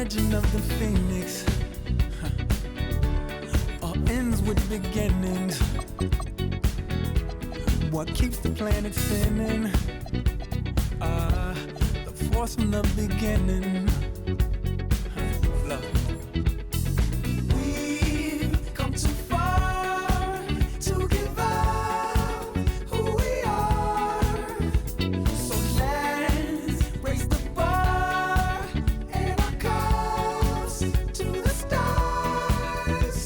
legend of the phoenix all ends with beginnings. What keeps the planet spinning? The force from the beginning. We've come too far to give up who we are. So let's raise the bar and our cups to the stars.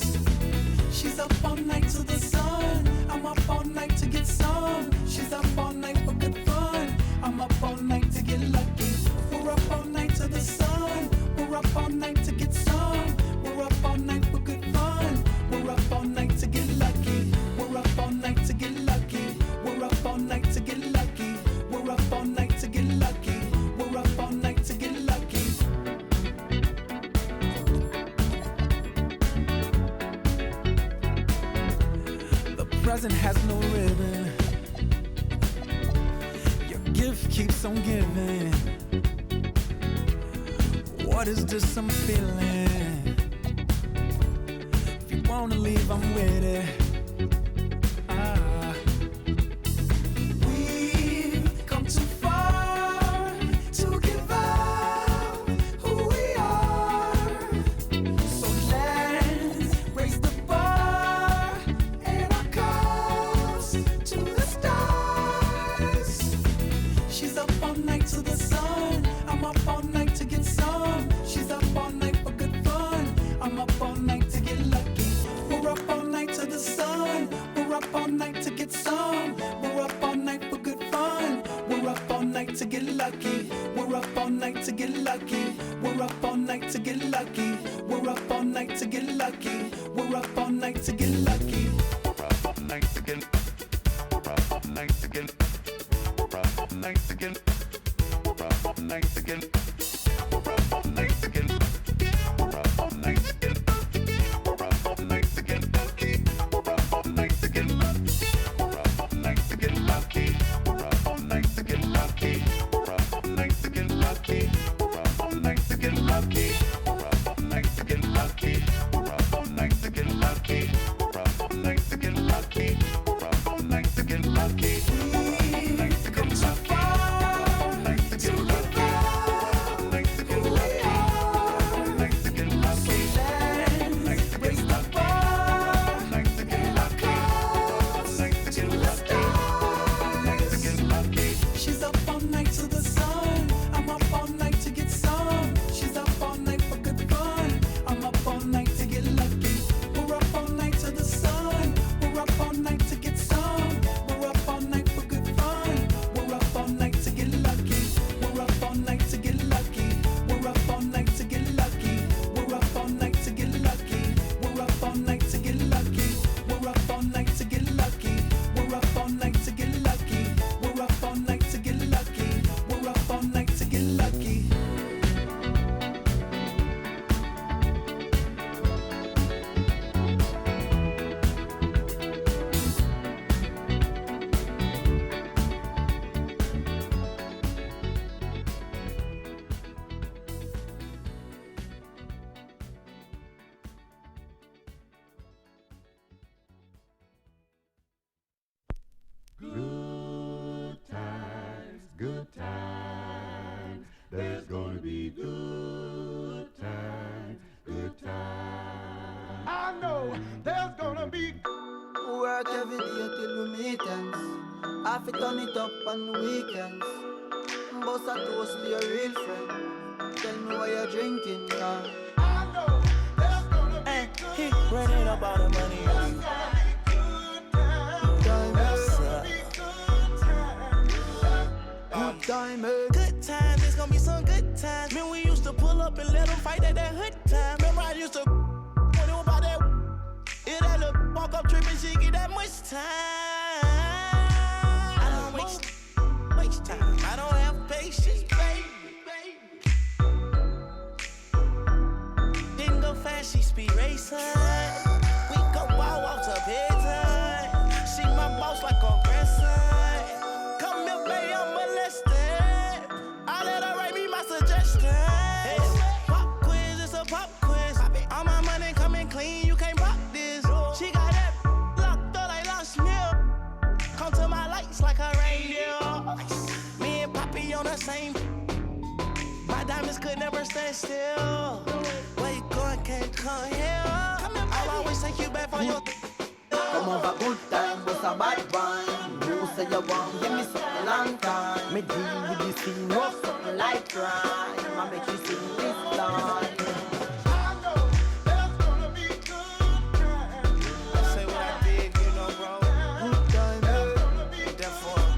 She's up all night to the sun. I'm up all night to get some. She's up all night for good fun. I'm up all night to get lucky. We're up all night to the sun. We're up all night to get some. We're up all night for good fun. We're up all night to get lucky. We're up all night to get lucky. We're up all night to get lucky. We're up all night to get lucky. We're up all night to get lucky. The present has no ribbon. Your gift keeps on giving. What is this I'm feeling? If you wanna leave, I'm with it. We've come too far to give up who we are. So let's raise the bar and our cups to the stars. She's up all night to the sun. I'm up all night to get some. She's up all night for good fun. I'm up all night to get lucky. We're up all night to the sun. We're up all night to get some. We're up all night for good fun. We're up all night to get lucky. We're up all night to get lucky. We're up all night to get lucky. We're up all night to get lucky. We're up all night to get lucky. We're up all night to get. We're up all night to get. We're up all night to get. We're up all night to get. We're up all night to get. We're up all night to get. We're up all night to get lucky. We're up all night to get lucky. We're up all night to get lucky. We're up all night to get lucky. We're up all night to get lucky. We're up all night to get lucky. We're up all night to get lucky. We're up all night to get lucky. We're up all night to get lucky. We're up all night to get lucky. Come too far to give up who we are. So let's raise the bar and our cups to the stars. She's up all night to the sun. I'm up all night to get some. She's up all night for good fun. I'm up all night to get lucky. We're up all night to the sun. We're up all night to get some. We're up all night for good fun. We're up all night to get lucky. We're up all night to get lucky. We're up all night to get lucky. We're up all night to get lucky. We're up all night to get lucky. We're up all night to get lucky. We're up all night to get lucky. We're up all night to get lucky. We're up all night to get lucky. Good times. There's gonna be good times, good times. I know there's gonna be Work every day till we meet ends. Have to turn it up on the weekends. Bust a toast to your real friend. Tell me what you're drinking now. I know there's gonna be He running up all the money. Good time, eh? Good times, it's gonna be some good times. Man, we used to pull up and let them fight at that hood time. Remember I used to when it was about that. It that little walk up trip and she get that much time. I don't waste time. I don't have patience, baby. Didn't go fast, she speed racing. We go wild walks up here time. She my boss like a grandson. Come here, baby, I'm molested. I let her write me my suggestion. Pop quiz like a reindeer. Me and Poppy on the same. My diamonds could never stand still. Where you going, can't come here. I'll always take you back for your. Come over, good time, what's a bad wine? You say you want, give me something long time. Me deal with this thing, rough something like crime. I make you sing this line. I know there's gonna be good times. Say what I did, you know, bro. Good time, There's gonna be Therefore,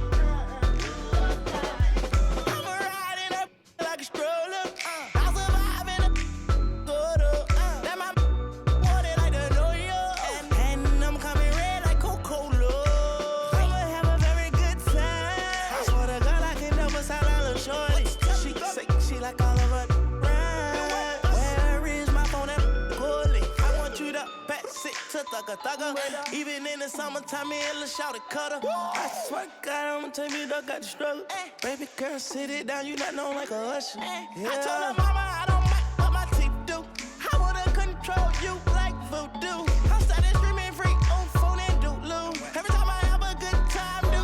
I'm a riding up like a stroller. I'll survive in a good up. Let my want it like the New York. And I'm coming red like Coca-Cola. I'ma have a very good time. I swear to God, I can never sound like a shorty. She say she like all of her rhymes. Where is my phone at Cooley? I want you to pass it to thugger. Even in the summertime, me and Lil' Shawty cutter. I swear to God, I'ma tell you, dog got the struggle. Baby girl, sit it down, you not known like a usher. I told her mama I don't mind what my teeth do. I wanna control you like voodoo. I'm starting streaming free on phone and doodloo. Every time I have a good time, do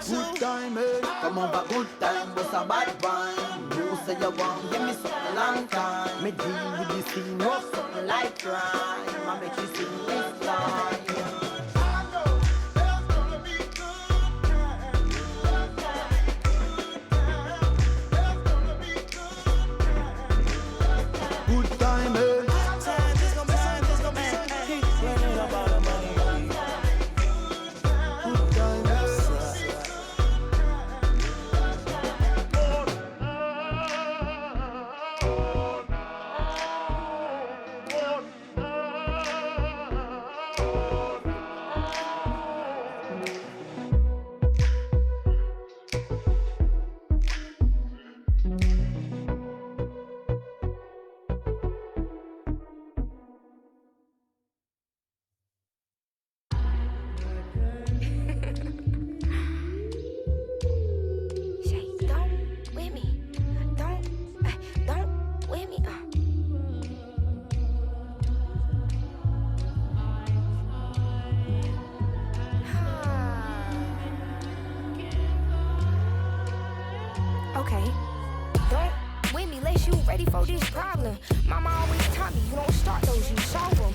too. good time, hey. Come over, good time, what's a bad wine? You say you want, give me something long time. Me deal with this thing, rough something like crime. I make you sing this line. I know there's gonna be good times. There's gonna be good times. Good time, hey. This gon' be fun, this gon' be fun. Keep running up all the money. Good time, hey. Shay, don't with me. Don't with me. Okay. Don't with me, unless you ready for this problem. Mama always taught me you don't start those, you solve them.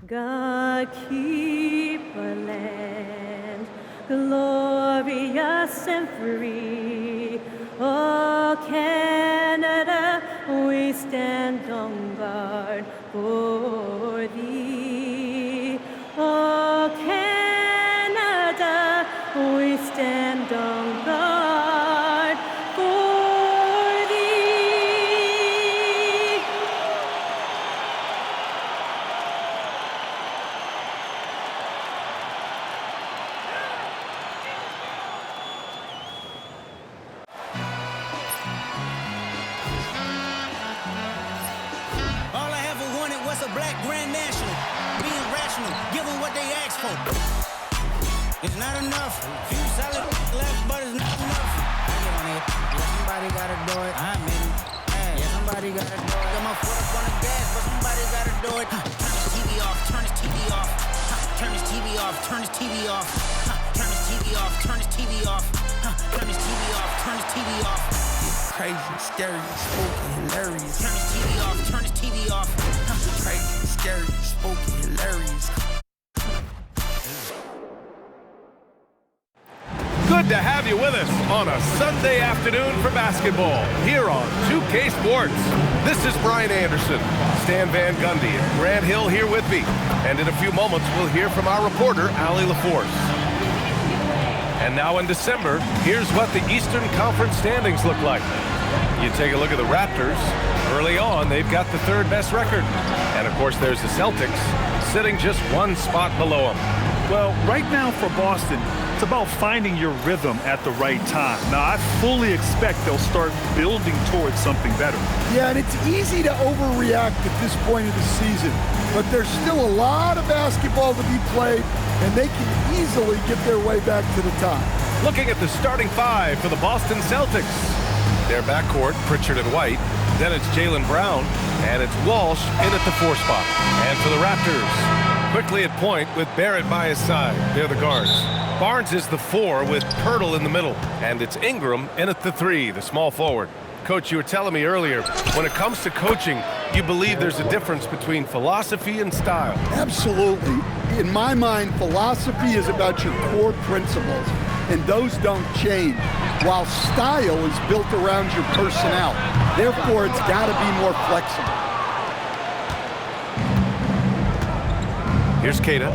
God keep our land glorious and free. Oh, Canada, we stand on guard for thee. Oh, Canada, we stand on guard for thee. All I ever wanted was a black grand national. Being rational, give them what they asked for. It's not enough. Few solid left, but it's not enough. I get on it. Yeah, somebody gotta do it. I'm in. Yeah, somebody gotta do it. Got my foot up on the gas, but somebody gotta do it. Turn this TV off, turn this TV off. Turn this TV off, turn this TV off. Turn this TV off, turn this TV off. Turn this TV off, turn this TV off. Crazy, scary, spooky, hilarious. Turn this TV off, turn this TV off. Crazy, scary, spooky, hilarious. Good to have you with us on a Sunday afternoon for basketball here on 2K Sports. This is Brian Anderson, Stan Van Gundy, and Grant Hill here with me. And in a few moments, we'll hear from our reporter, Allie LaForce. And now in December, here's what the Eastern Conference standings look like. You take a look at the Raptors. Early on, they've got the third best record. And of course, there's the Celtics, sitting just one spot below them. Well, right now for Boston, it's about finding your rhythm at the right time. Now, I fully expect they'll start building towards something better. Yeah, and it's easy to overreact at this point of the season, but there's still a lot of basketball to be played, and they can easily get their way back to the top. Looking at the starting five for the Boston Celtics. Their backcourt, Pritchard and White. Then it's Jaylen Brown, and it's Walsh in at the 4 spot. And for the Raptors, Quickly at point with Barrett by his side. They're the guards. Barnes is the 4 with Pirtle in the middle. And it's Ingram in at the 3, the small forward. Coach, you were telling me earlier, when it comes to coaching, you believe there's a difference between philosophy and style. Absolutely. In my mind, philosophy is about your core principles, and those don't change, while style is built around your personnel. Therefore, it's got to be more flexible. Here's Kata.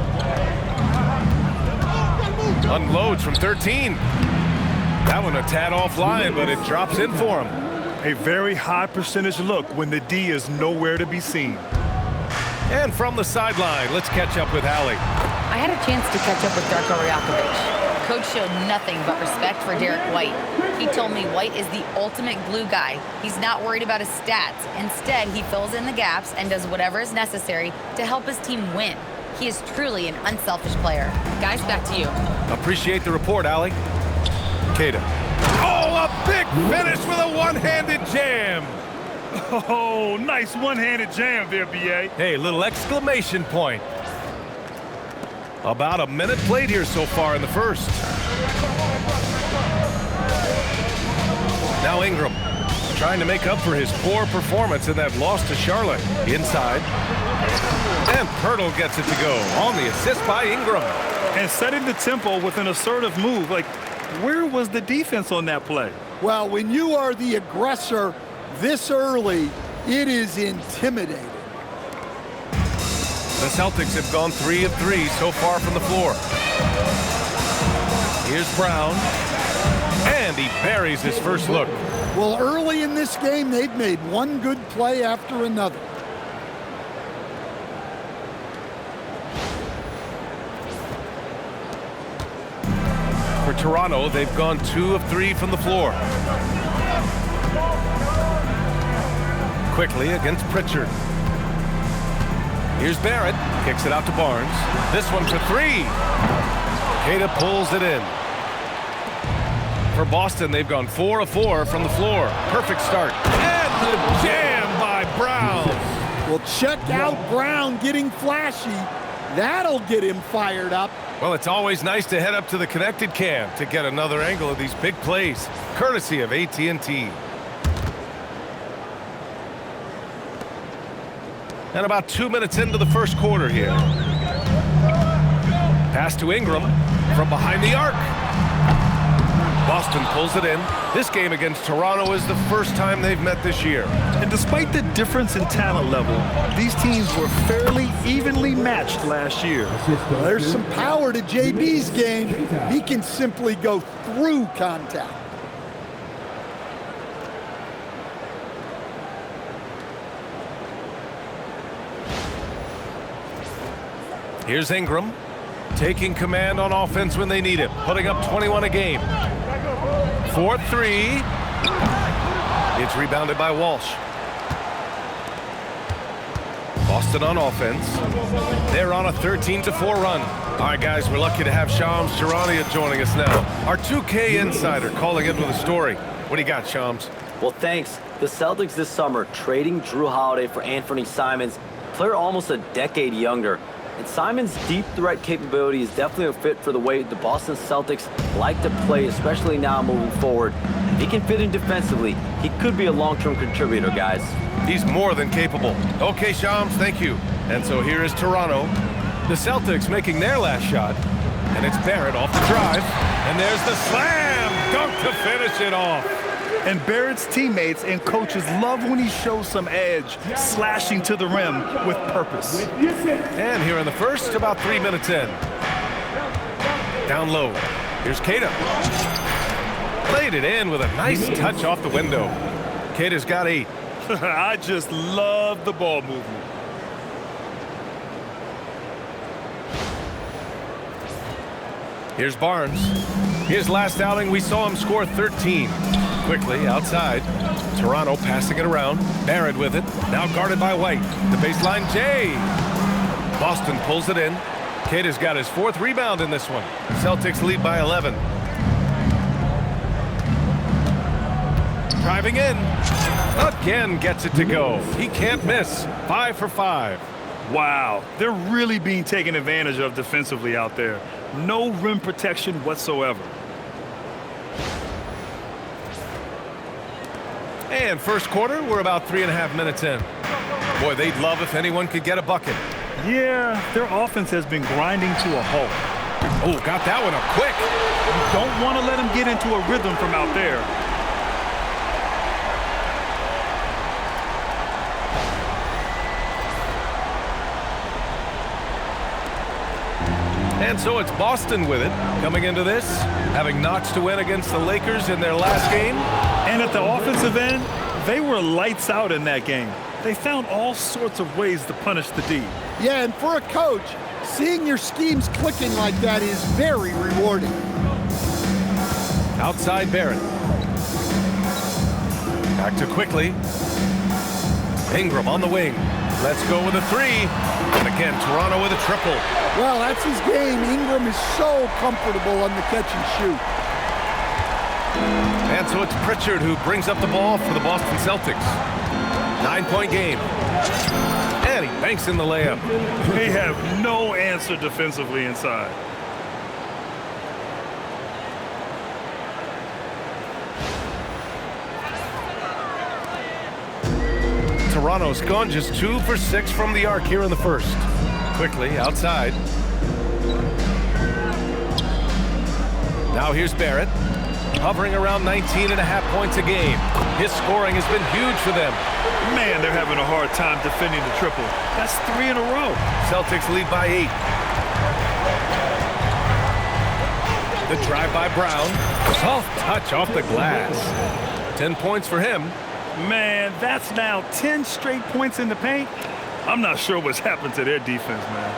Unloads from 13. That one a tad offline, but it drops in for him. A very high percentage look when the D is nowhere to be seen. And from the sideline, let's catch up with Allie. I had a chance to catch up with Darko Rajakovic. Coach showed nothing but respect for Derek White. He told me White is the ultimate glue guy. He's not worried about his stats. Instead, he fills in the gaps and does whatever is necessary to help his team win. He is truly an unselfish player. Guys, back to you. Appreciate the report, Allie. Kata. Oh, a big finish with a one-handed jam. Oh, nice one-handed jam there, B.A. Hey, little exclamation point. About a minute played here so far in the first. Now Ingram, trying to make up for his poor performance in that loss to Charlotte. Inside. And Pirtle gets it to go on the assist by Ingram. And setting the tempo with an assertive move. Like, where was the defense on that play? Well, when you are the aggressor this early, it is intimidating. The Celtics have gone 3 of 3 so far from the floor. Here's Brown. And he buries his first look. Well, early in this game, they've made one good play after another. For Toronto, they've gone 2 of 3 from the floor. Quickly against Pritchard. Here's Barrett, kicks it out to Barnes. This one for 3. Kata pulls it in. For Boston, they've gone 4 of 4 from the floor. Perfect start. And the jam by Brown. Well, check out Brown getting flashy. That'll get him fired up. Well, it's always nice to head up to the connected cam to get another angle of these big plays, courtesy of AT&T. And about 2 minutes into the first quarter here. Pass to Ingram from behind the arc. Boston pulls it in. This game against Toronto is the first time they've met this year. And despite the difference in talent level, these teams were fairly evenly matched last year. There's some power to JB's game. He can simply go through contact. Here's Ingram, taking command on offense when they need it, putting up 21 a game. 4-3. It's rebounded by Walsh. Boston on offense. They're on a 13-4 run. All right, guys, we're lucky to have Shams Charania joining us now. Our 2K insider calling in with a story. What do you got, Shams? Well, thanks. The Celtics this summer trading Drew Holiday for Anthony Simons, player almost a decade younger. And Simons' deep threat capability is definitely a fit for the way the Boston Celtics like to play, especially now moving forward. If he can fit in defensively, he could be a long-term contributor, guys. He's more than capable. Okay, Shams, thank you. And so here is Toronto. The Celtics making their last shot. And it's Barrett off the drive. And there's the slam dunk to finish it off. And Barrett's teammates and coaches love when he shows some edge, slashing to the rim with purpose. And here in the first, about 3 minutes in. Down low. Here's Kata. Played it in with a nice touch off the window. Kata's got 8. I just love the ball movement. Here's Barnes. His last outing, we saw him score 13. Quickly outside. Toronto passing it around. Barrett with it. Now guarded by White. The baseline, Jay. Boston pulls it in. Kata's got his 4th rebound in this one. Celtics lead by 11. Driving in. Again gets it to go. He can't miss. 5 for 5. Wow, they're really being taken advantage of defensively out there. No rim protection whatsoever. And first quarter, we're about 3.5 minutes in. Boy, they'd love if anyone could get a bucket. Yeah, their offense has been grinding to a halt. Oh, got that one up quick. You don't want to let them get into a rhythm from out there. And so it's Boston with it, coming into this, having notched to win against the Lakers in their last game. And at the offensive end, they were lights out in that game. They found all sorts of ways to punish the D. Yeah, and for a coach, seeing your schemes clicking like that is very rewarding. Outside Barrett. Back to quickly. Ingram on the wing. Let's go with a three. And again, Toronto with a triple. Well, that's his game. Ingram is so comfortable on the catch and shoot. And so it's Pritchard who brings up the ball for the Boston Celtics. 9-point game. And he banks in the layup. They have no answer defensively inside. Toronto's gone just 2 for 6 from the arc here in the first. Quickly outside. Now here's Barrett, hovering around 19.5 points a game. His scoring has been huge for them. Man, they're having a hard time defending the triple. That's 3 in a row. Celtics lead by 8. The drive by Brown. Soft touch off the glass. 10 points for him. Man, that's now 10 straight points in the paint. I'm not sure what's happened to their defense, man.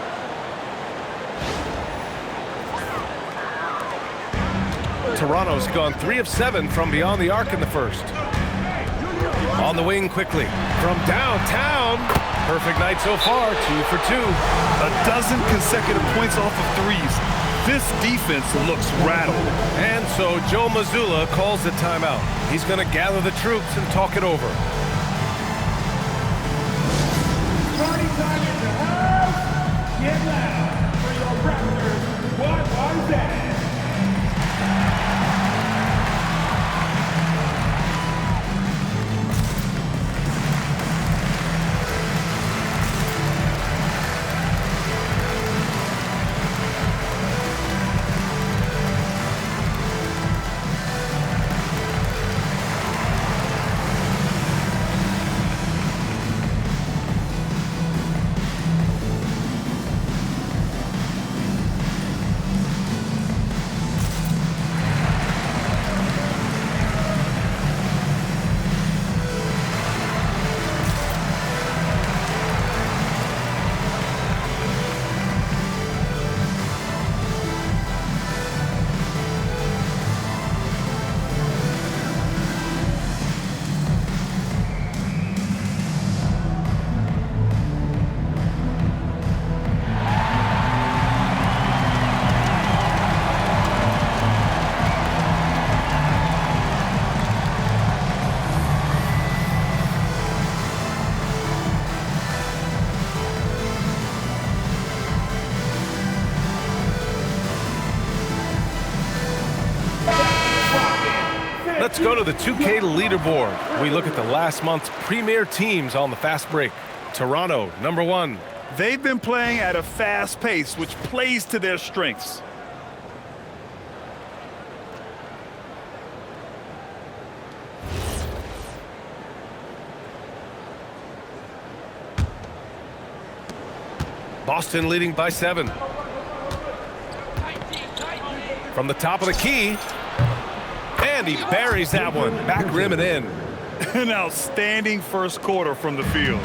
Toronto's gone 3 of 7 from beyond the arc in the first. On the wing quickly. From downtown. Perfect night so far, 2 for 2. A dozen consecutive points off of threes. This defense looks rattled. And so Joe Mazzulla calls the timeout. He's going to gather the troops and talk it over. Starting time in the house. Get loud for your Raptors. What was that? Let's go to the 2K leaderboard. We look at the last month's premier teams on the fast break. Toronto, number 1. They've been playing at a fast pace, which plays to their strengths. Boston leading by 7. From the top of the key. And he buries that one. Back rim and in. An outstanding first quarter from the field.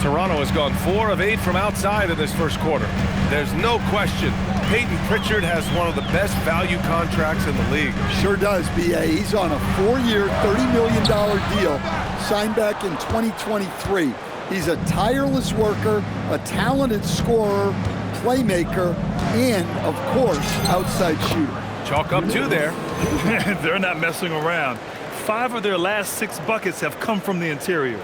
Toronto has gone 4 of 8 from outside in this first quarter. There's no question. Peyton Pritchard has one of the best value contracts in the league. Sure does, B.A. He's on a 4-year, $30 million deal signed back in 2023. He's a tireless worker, a talented scorer, playmaker, and, of course, outside shooter. Chalk up 2 there. They're not messing around. 5 of their last 6 buckets have come from the interior.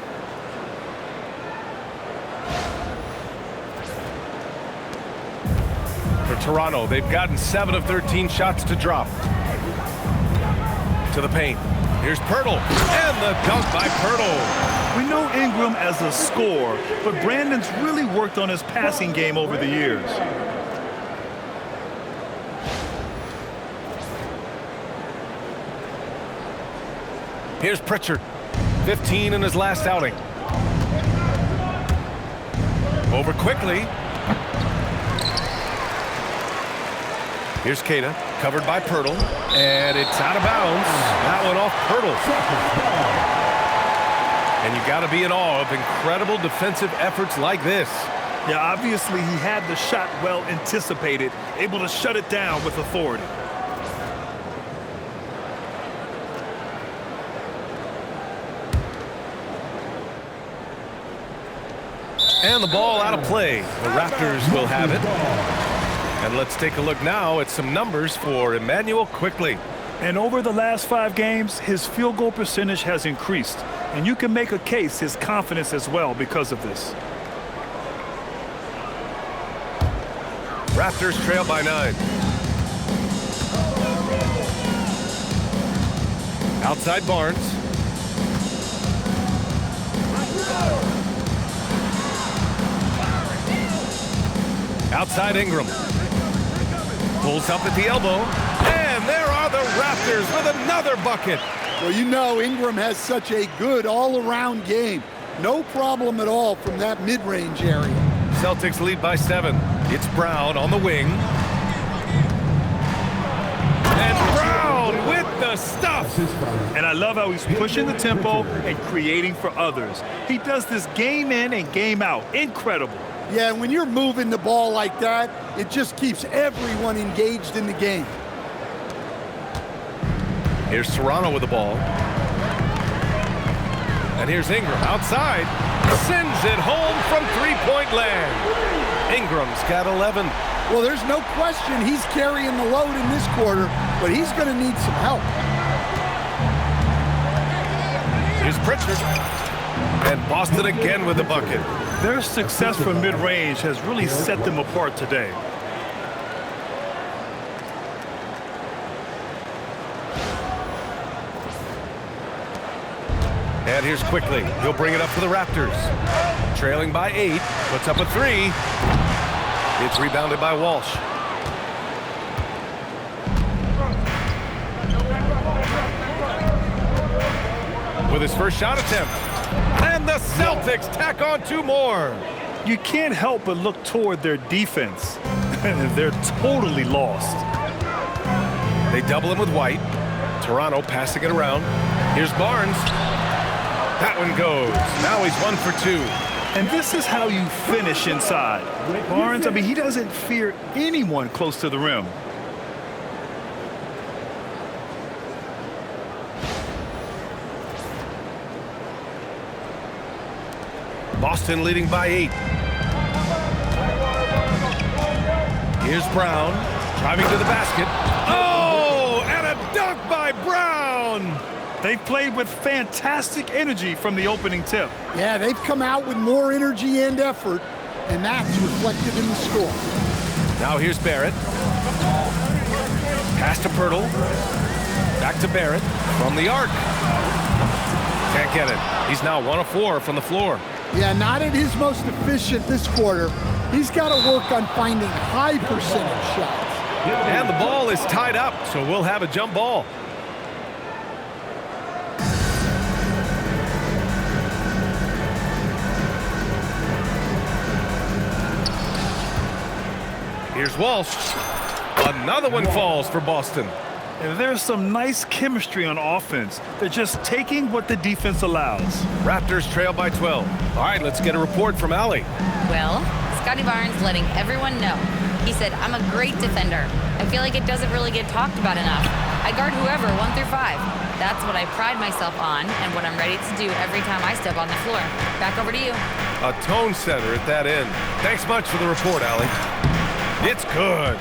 Toronto. They've gotten 7 of 13 shots to drop. To the paint. Here's Pirtle, and the dunk by Pirtle. We know Ingram as a scorer, but Brandon's really worked on his passing game over the years. Here's Pritchard, 15 in his last outing. Over quickly. Here's Kata, covered by Pirtle, and it's out of bounds. That one off Pirtle. And you got to be in awe of incredible defensive efforts like this. Yeah, obviously he had the shot well anticipated, able to shut it down with authority. And the ball out of play. The Raptors will have it. And let's take a look now at some numbers for Emmanuel Quickley. And over the last 5 games, his field goal percentage has increased. And you can make a case his confidence as well because of this. Raptors trail by 9. Outside Barnes. Outside Ingram. Pulls up at the elbow. And there are the Raptors with another bucket. Well, you know Ingram has such a good all-around game. No problem at all from that mid-range area. Celtics lead by 7. It's Brown on the wing. And Brown with the stuff. And I love how he's pushing the tempo and creating for others. He does this game in and game out. Incredible. Yeah, when you're moving the ball like that, it just keeps everyone engaged in the game. Here's Toronto with the ball. And here's Ingram outside. Sends it home from three-point land. Ingram's got 11. Well, there's no question he's carrying the load in this quarter, but he's going to need some help. Here's Pritchard. And Boston again with the bucket. Their success from mid-range has really set them apart today. And here's Quickley. He'll bring it up for the Raptors. Trailing by 8. Puts up a 3. It's rebounded by Walsh. With his first shot attempt. And the Celtics tack on 2 more. You can't help but look toward their defense. They're totally lost. They double him with White. Toronto passing it around. Here's Barnes. That one goes. Now he's 1 for 2. And this is how you finish inside. Barnes, I mean, he doesn't fear anyone close to the rim. Boston leading by 8. Here's Brown, driving to the basket. Oh, and a dunk by Brown! They've played with fantastic energy from the opening tip. Yeah, they've come out with more energy and effort, and that's reflected in the score. Now here's Barrett. Pass to Pirtle. Back to Barrett from the arc. Can't get it. He's now 1 of 4 from the floor. Yeah, not at his most efficient this quarter. He's got to work on finding high percentage shots. And the ball is tied up, so we'll have a jump ball. Here's Walsh. Another one falls for Boston. And there's some nice chemistry on offense. They're just taking what the defense allows. Raptors trail by 12. All right, let's get a report from Allie. Well, Scotty Barnes letting everyone know. He said, I'm a great defender. I feel like it doesn't really get talked about enough. I guard whoever, 1 through 5. That's what I pride myself on and what I'm ready to do every time I step on the floor. Back over to you. A tone setter at that end. Thanks much for the report, Allie. It's good.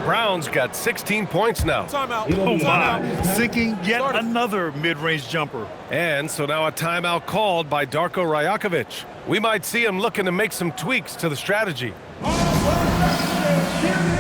Brown's got 16 points now. Oh my, sinking yet another mid-range jumper. And so now a timeout called by Darko Rajakovic. We might see him looking to make some tweaks to the strategy. Champion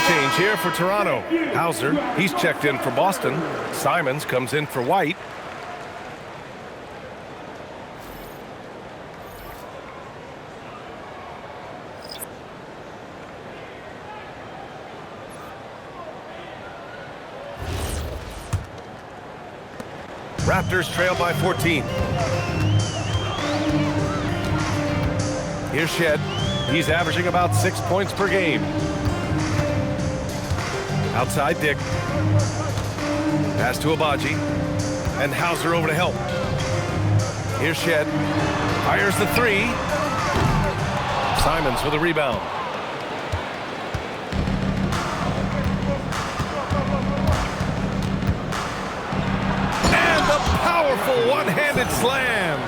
Change here for Toronto. Hauser, he's checked in for Boston. Simons comes in for White. Raptors trail by 14. Here's Shed. He's averaging about 6 points per game. Outside Dick. Pass to Abaji. And Hauser over to help. Here's Shed. Fires the three. Simons for the rebound. And the powerful one-handed slam.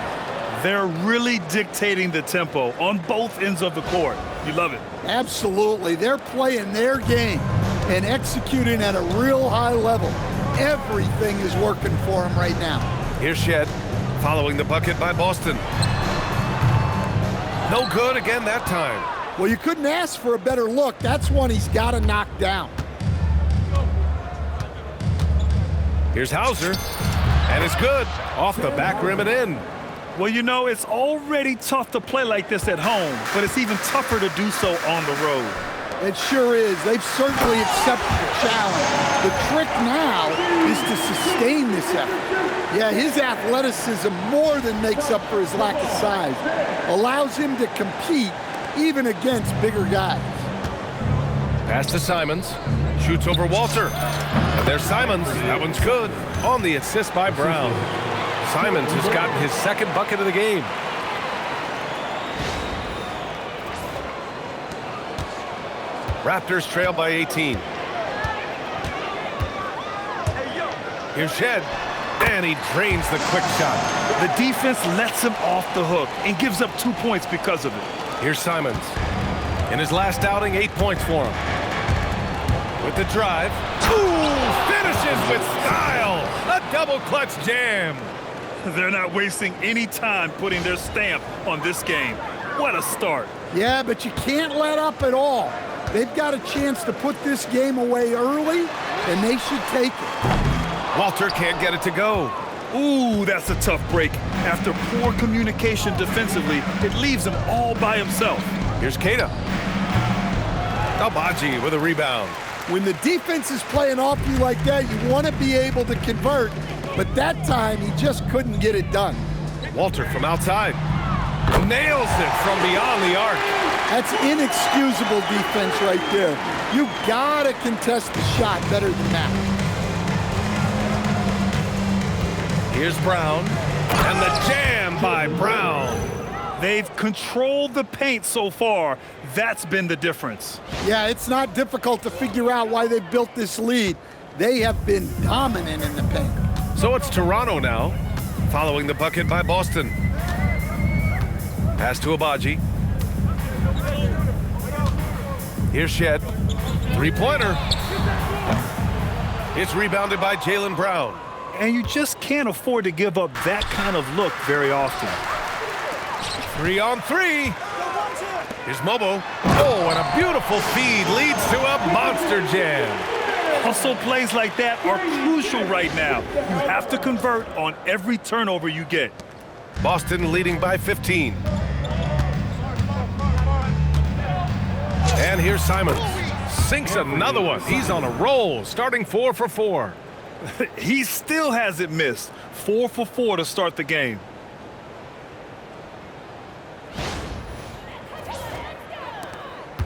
They're really dictating the tempo on both ends of the court. You love it. Absolutely. They're playing their game and executing at a real high level. Everything is working for them right now. Here's Shed, following the bucket by Boston. No good again that time. Well, you couldn't ask for a better look. That's one he's got to knock down. Here's Hauser, and it's good. Off the back rim and in. Well, you know, it's already tough to play like this at home, but it's even tougher to do so on the road. It sure is. They've certainly accepted the challenge. The trick now is to sustain this effort. Yeah, his athleticism more than makes up for his lack of size. Allows him to compete even against bigger guys. Pass to Simons. Shoots over Walter. And there's Simons. That one's good. On the assist by Brown. Simons has gotten his second bucket of the game. Raptors trail by 18. Here's Shed, and he drains the quick shot. The defense lets him off the hook and gives up 2 points because of it. Here's Simons. In his last outing, 8 points for him. With the drive. Ooh, finishes with style. A double clutch jam. They're not wasting any time putting their stamp on this game. What a start. Yeah, but you can't let up at all. They've got a chance to put this game away early, and they should take it. Walter can't get it to go. Ooh, that's a tough break. After poor communication defensively, it leaves him all by himself. Here's Keita. Abaji with a rebound. When the defense is playing off you like that, you want to be able to convert, but that time he just couldn't get it done. Walter from outside. Nails it from beyond the arc. That's inexcusable defense right there. You gotta contest the shot better than that. Here's Brown, and the jam by Brown. They've controlled the paint so far. That's been the difference. Yeah, it's not difficult to figure out why they've built this lead. They have been dominant in the paint. So it's Toronto now, following the bucket by Boston. Pass to Abaji. Here's Shed. Three-pointer. It's rebounded by Jaylen Brown. And you just can't afford to give up that kind of look very often. 3 on 3. Here's Mobo. Oh, and a beautiful feed leads to a monster jam. Hustle plays like that are crucial right now. You have to convert on every turnover you get. Boston leading by 15. And here's Simons. Sinks another one. He's on a roll, starting 4 for 4. He still hasn't missed. 4 for 4 to start the game.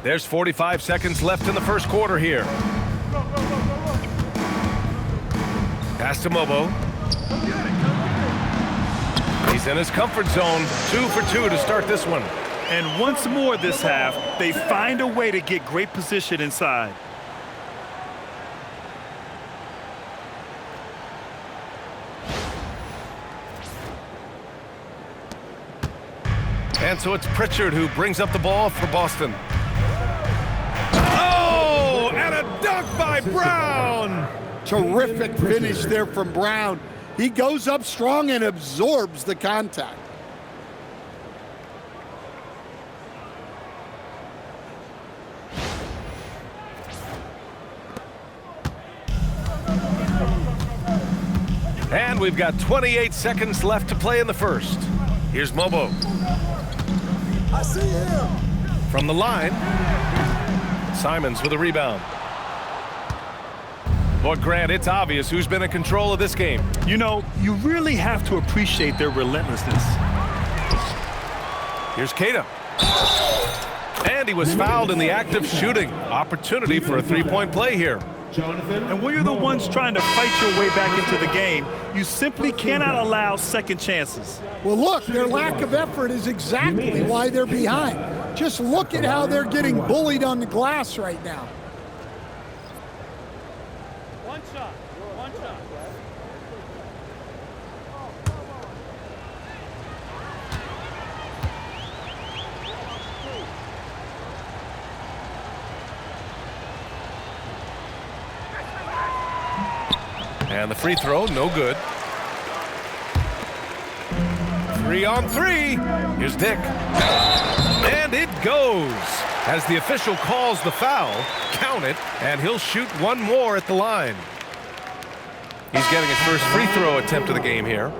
There's 45 seconds left in the first quarter here. Pass to Mobo. He's in his comfort zone. 2 for 2 to start this one. And once more this half, they find a way to get great position inside. And so it's Pritchard who brings up the ball for Boston. Oh, and a dunk by Brown. Terrific finish there from Brown. He goes up strong and absorbs the contact. And we've got 28 seconds left to play in the first. Here's Mobo. I see him. From the line, Simons with a rebound. But Grant, it's obvious who's been in control of this game. You know, you really have to appreciate their relentlessness. Here's Keita. And he was fouled in the act of shooting. Opportunity for a three-point play here. And when you're the ones trying to fight your way back into the game, you simply cannot allow second chances. Well, look, their lack of effort is exactly why they're behind. Just look at how they're getting bullied on the glass right now. One shot. One shot. And the free throw, no good. 3 on 3. Here's Dick. And it goes. As the official calls the foul, count it, and he'll shoot one more at the line. He's getting his first free throw attempt of the game here.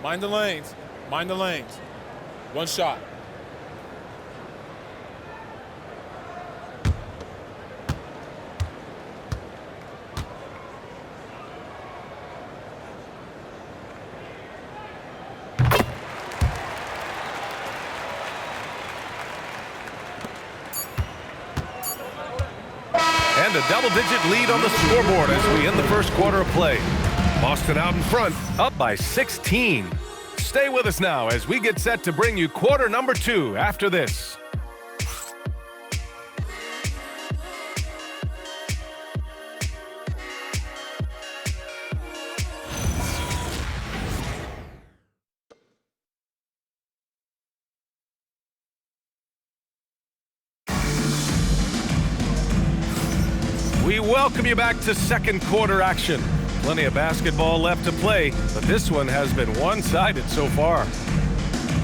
Mind the lanes. Mind the lanes. One shot. And a double-digit lead on the scoreboard as we end the first quarter of play. Boston out in front, up by 16. Stay with us now as we get set to bring you quarter number 2 after this. We welcome you back to second quarter action. Plenty of basketball left to play, but this one has been one-sided so far.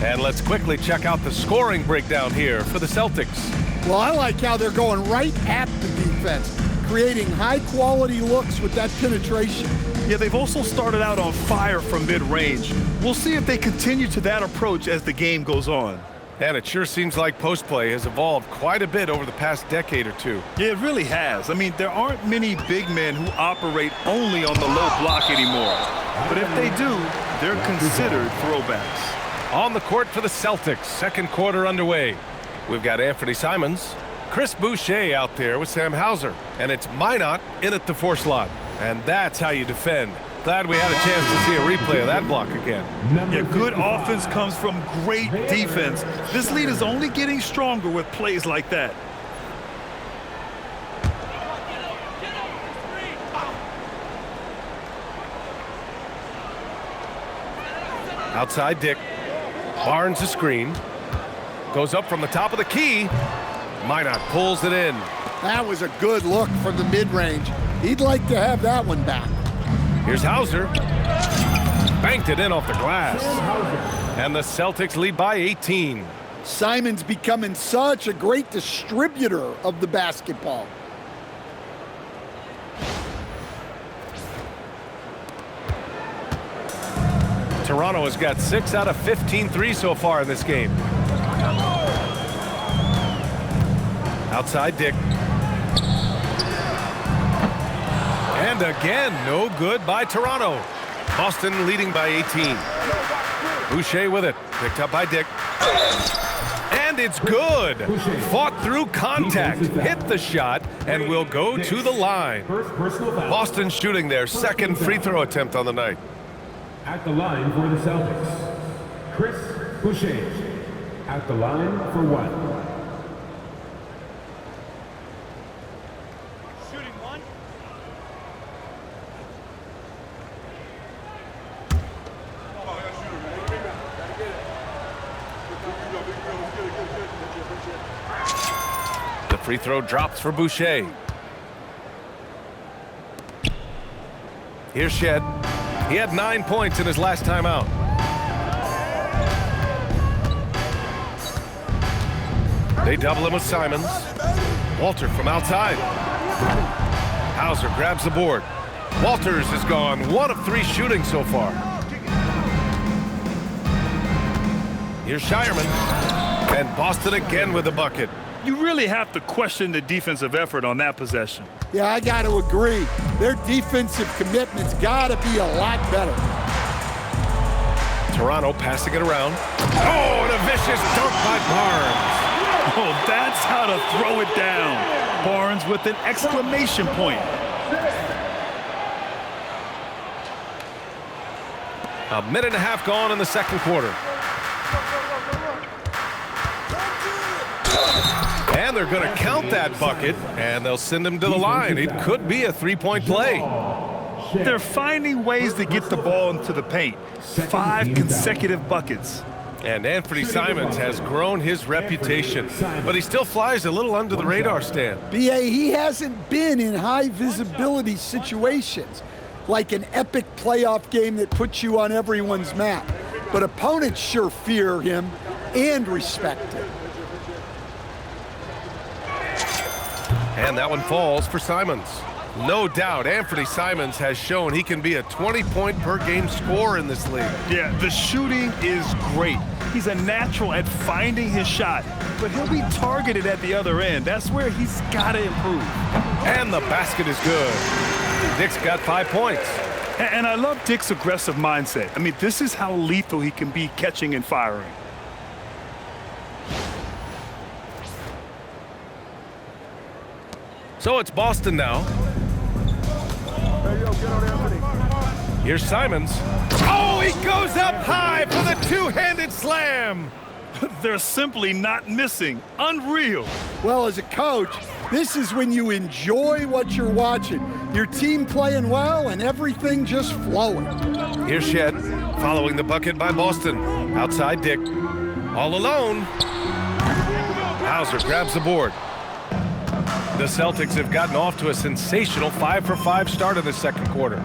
And let's quickly check out the scoring breakdown here for the Celtics. Well, I like how they're going right at the defense, creating high-quality looks with that penetration. Yeah, they've also started out on fire from mid-range. We'll see if they continue to that approach as the game goes on. And it sure seems like post play has evolved quite a bit over the past decade or two. Yeah, it really has. I mean, there aren't many big men who operate only on the low block anymore. But if they do, they're considered throwbacks. On the court for the Celtics, second quarter underway. We've got Anthony Simons, Chris Boucher out there with Sam Hauser, and it's Minot in at the 4 slot. And that's how you defend. Glad we had a chance to see a replay of that block again. Yeah, good offense comes from great defense. This lead is only getting stronger with plays like that. Outside Dick. Barnes a screen. Goes up from the top of the key. Minot pulls it in. That was a good look from the mid-range. He'd like to have that one back. Here's Hauser. Banked it in off the glass. And the Celtics lead by 18. Simons becoming such a great distributor of the basketball. Toronto has got 6 out of 15 threes so far in this game. Outside Dick. And again, no good by Toronto. Boston leading by 18. Boucher with it. Picked up by Dick. And it's good. Fought through contact. Hit the shot and will go to the line. Boston shooting their second free throw attempt on the night. At the line for the Celtics, Chris Boucher. At the line for 1. The free throw drops for Boucher. Here's Shed. He had 9 points in his last time out. They double him with Simons. Walter from outside. Hauser grabs the board. Walters has gone 1 of 3 shooting so far. Here's Shireman. And Boston again with the bucket. You really have to question the defensive effort on that possession. Yeah, I got to agree. Their defensive commitment's got to be a lot better. Toronto passing it around. Oh, and a vicious dunk by Barnes. Oh, that's how to throw it down. Barnes with an exclamation point. A minute and a half gone in the second quarter. And they're going to count that bucket, and they'll send him to the line. It could be a three-point play. They're finding ways to get the ball into the paint. 5 consecutive buckets. And Anthony Simons has grown his reputation, but he still flies a little under the radar, Stan. BA, he hasn't been in high visibility situations, like an epic playoff game that puts you on everyone's map. But opponents sure fear him and respect him. And that one falls for Simons. No doubt, Anthony Simons has shown he can be a 20-point-per-game scorer in this league. Yeah, the shooting is great. He's a natural at finding his shot, but he'll be targeted at the other end. That's where he's got to improve. And the basket is good. Dick's got 5 points. And I love Dick's aggressive mindset. I mean, this is how lethal he can be catching and firing. So it's Boston now. Here's Simons. Oh, he goes up high for the two-handed slam. They're simply not missing. Unreal. Well, as a coach, this is when you enjoy what you're watching. Your team playing well and everything just flowing. Here's Shed, following the bucket by Boston. Outside Dick. All alone. Hauser grabs the board. The Celtics have gotten off to a sensational 5-for-5 start in the second quarter.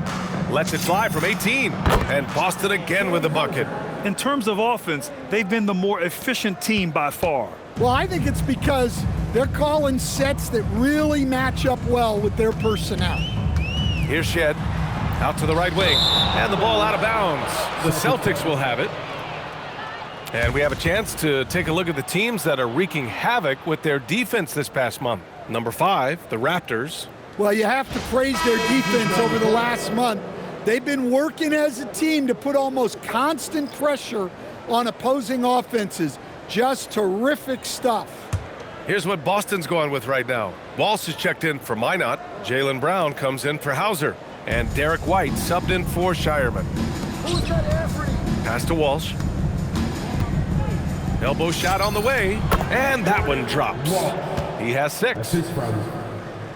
Lets it fly from 18. And Boston again with the bucket. In terms of offense, they've been the more efficient team by far. Well, I think it's because they're calling sets that really match up well with their personnel. Here's Shed. Out to the right wing. And the ball out of bounds. The Celtics will have it. And we have a chance to take a look at the teams that are wreaking havoc with their defense this past month. Number 5, the Raptors. Well, you have to praise their defense over the last month. They've been working as a team to put almost constant pressure on opposing offenses. Just terrific stuff. Here's what Boston's going with right now. Walsh is checked in for Minot. Jaylen Brown comes in for Hauser. And Derek White subbed in for Shireman. Who's that Anthony? Pass to Walsh. Elbow shot on the way. And that one drops. He has 6. Assist from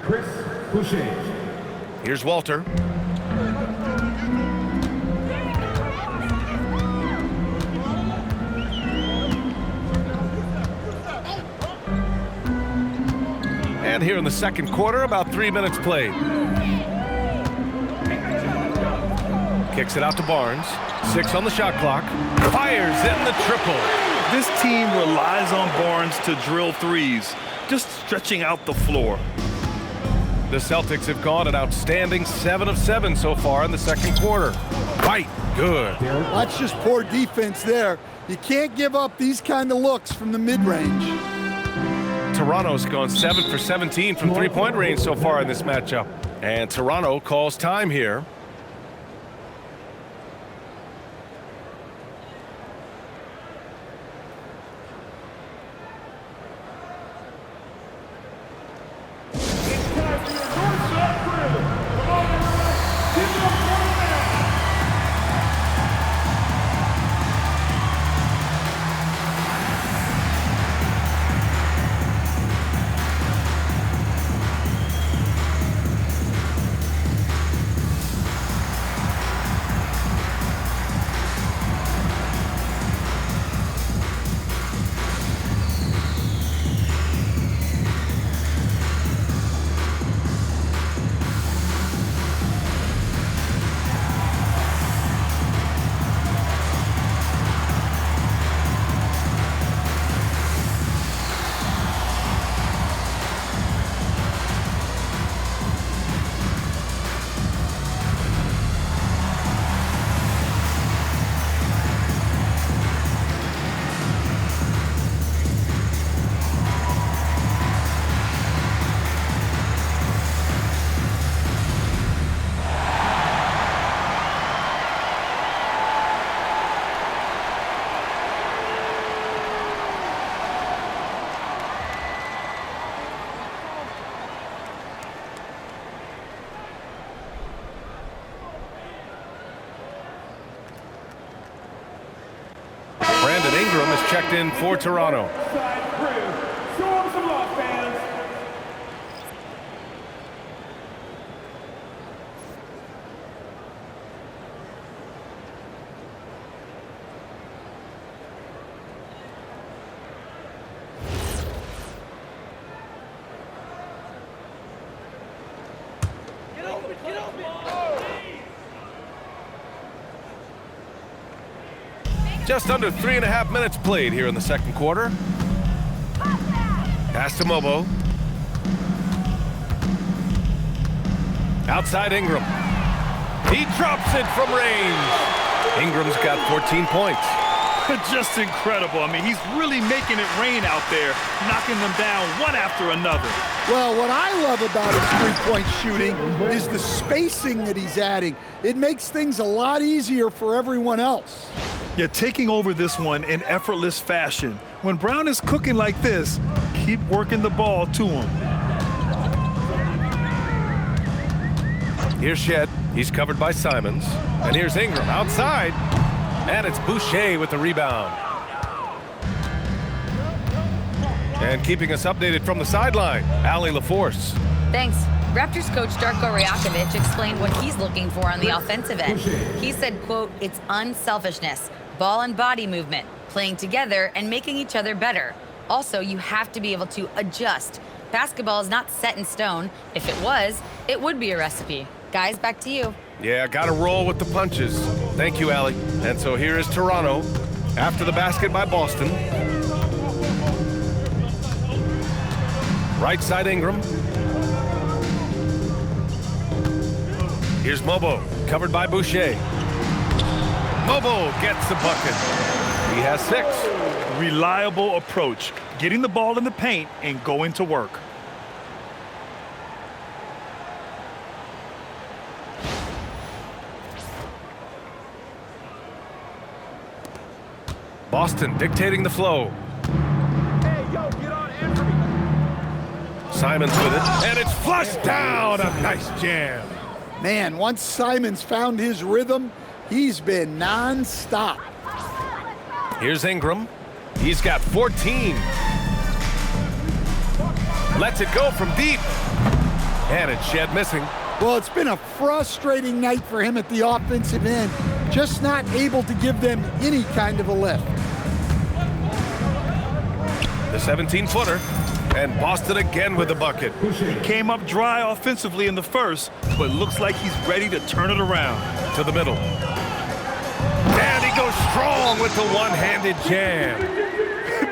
Chris Boucher. Here's Walter. And here in the second quarter, about 3 minutes played. Kicks it out to Barnes. 6 on the shot clock. Fires in the triple. This team relies on Barnes to drill threes, just stretching out the floor. The Celtics have gone an outstanding 7 of 7 so far in the second quarter. White, good. That's just poor defense there. You can't give up these kind of looks from the mid-range. Toronto's gone 7 for 17 from three-point range so far in this matchup. And Toronto calls time here. Ingram is checked in for Toronto. Show him some love, fans. Just under 3.5 minutes played here in the second quarter. Pass to Mobo. Outside Ingram. He drops it from range. Ingram's got 14 points. Just incredible. I mean, he's really making it rain out there, knocking them down one after another. Well, what I love about his three-point shooting is the spacing that he's adding. It makes things a lot easier for everyone else. Yeah, taking over this one in effortless fashion. When Brown is cooking like this, keep working the ball to him. Here's Shed. He's covered by Simons. And here's Ingram outside. And it's Boucher with the rebound. And keeping us updated from the sideline, Allie LaForce. Thanks. Raptors coach Darko Rajakovic explained what he's looking for on the offensive end. He said, quote, "It's unselfishness, ball and body movement, playing together and making each other better. Also, you have to be able to adjust. Basketball is not set in stone. If it was, it would be a recipe." Guys, back to you. Yeah, got to roll with the punches. Thank you, Allie. And so here is Toronto after the basket by Boston. Right side Ingram. Here's Mobo, covered by Boucher. Mobo gets the bucket. He has 6. Reliable approach, getting the ball in the paint and going to work. Boston dictating the flow. Hey, yo, get on Anthony. Simons with it, and it's flushed down. A nice jam. Man, once Simons found his rhythm, he's been non-stop. Here's Ingram. He's got 14. Lets it go from deep. And it's Shed missing. Well, it's been a frustrating night for him at the offensive end. Just not able to give them any kind of a lift. The 17-footer And Boston again with the bucket. Came up dry offensively in the first, but looks like he's ready to turn it around. To the middle. And he goes strong with the one-handed jam.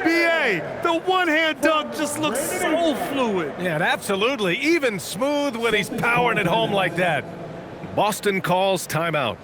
B.A., the one-hand dunk just looks so fluid. Yeah, absolutely. Even smooth when he's powering it home like that. Boston calls timeout.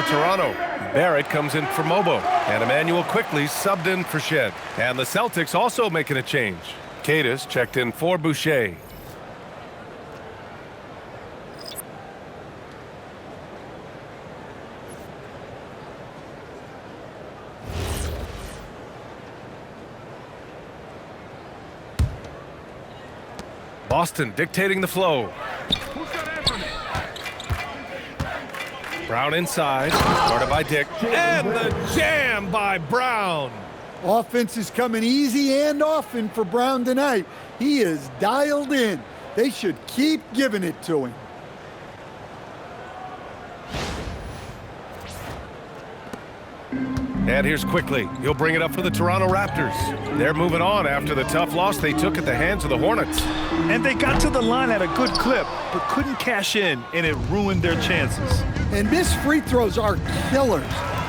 Toronto. Barrett comes in for Mobo, and Emmanuel quickly subbed in for Shed. And the Celtics also making a change. Cadis checked in for Boucher. Boston dictating the flow. Brown inside, guarded by Dick, and the jam by Brown. Offense is coming easy and often for Brown tonight. He is dialed in. They should keep giving it to him. And here's Quickly. He'll bring it up for the Toronto Raptors. They're moving on after the tough loss they took at the hands of the Hornets. And they got to the line at a good clip, but couldn't cash in, and it ruined their chances. And missed free throws are killers,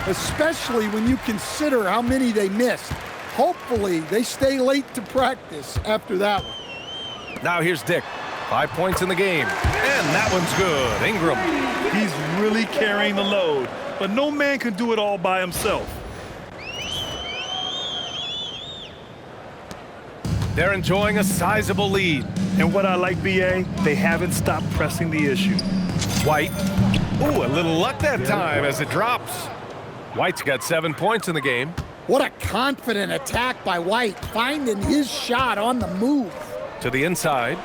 especially when you consider how many they missed. Hopefully, they stay late to practice after that one. Now here's Dick. 5 points in the game. And that one's good. Ingram. He's really carrying the load, but no man can do it all by himself. They're enjoying a sizable lead. And what I like, B.A., they haven't stopped pressing the issue. White. Ooh, a little luck that time as it drops. White's got 7 points in the game. What a confident attack by White, finding his shot on the move. To the inside.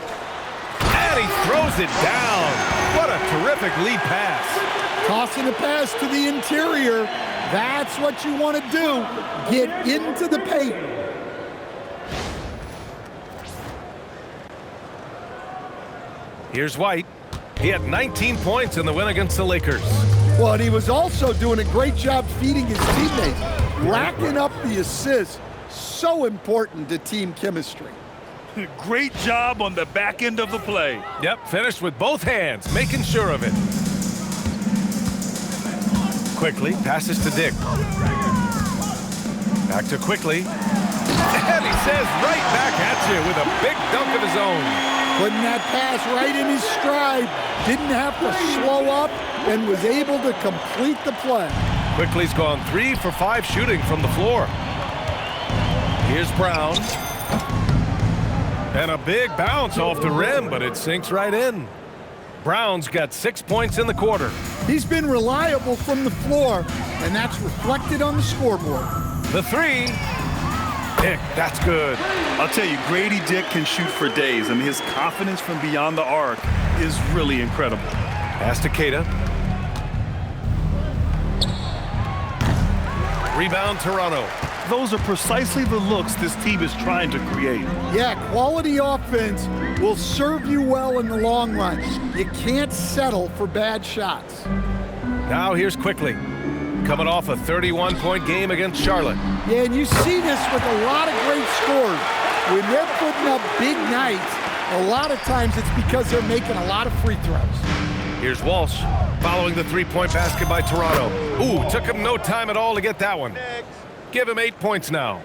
And he throws it down. What a terrific lead pass. Tossing a pass to the interior. That's what you want to do. Get into the paint. Here's White. He had 19 points in the win against the Lakers. Well, and he was also doing a great job feeding his teammates, racking up the assists. So important to team chemistry. Great job on the back end of the play. Yep, finished with both hands, making sure of it. Quickly passes to Dick. Back to Quickly. And he says right back at you with a big dunk of his own. Putting that pass right in his stride. Didn't have to slow up and was able to complete the play. Quickly's gone 3 for 5 shooting from the floor. Here's Brown. And a big bounce off the rim, but it sinks right in. Brown's got 6 points in the quarter. He's been reliable from the floor, and that's reflected on the scoreboard. The three. Dick, that's good. I'll tell you, Grady Dick can shoot for days. I mean, his confidence from beyond the arc is really incredible. Pass to Keita. Rebound, Toronto. those are precisely the looks this team is trying to create. Yeah, quality offense will serve you well in the long run. You can't settle for bad shots. Now here's Quickly, coming off a 31-point game against Charlotte. Yeah, and you see this with a lot of great scores. When they're putting up big nights, a lot of times it's because they're making a lot of free throws. Here's Walsh, following the three-point basket by Toronto. Ooh, took him no time at all to get that one. Give him 8 points now.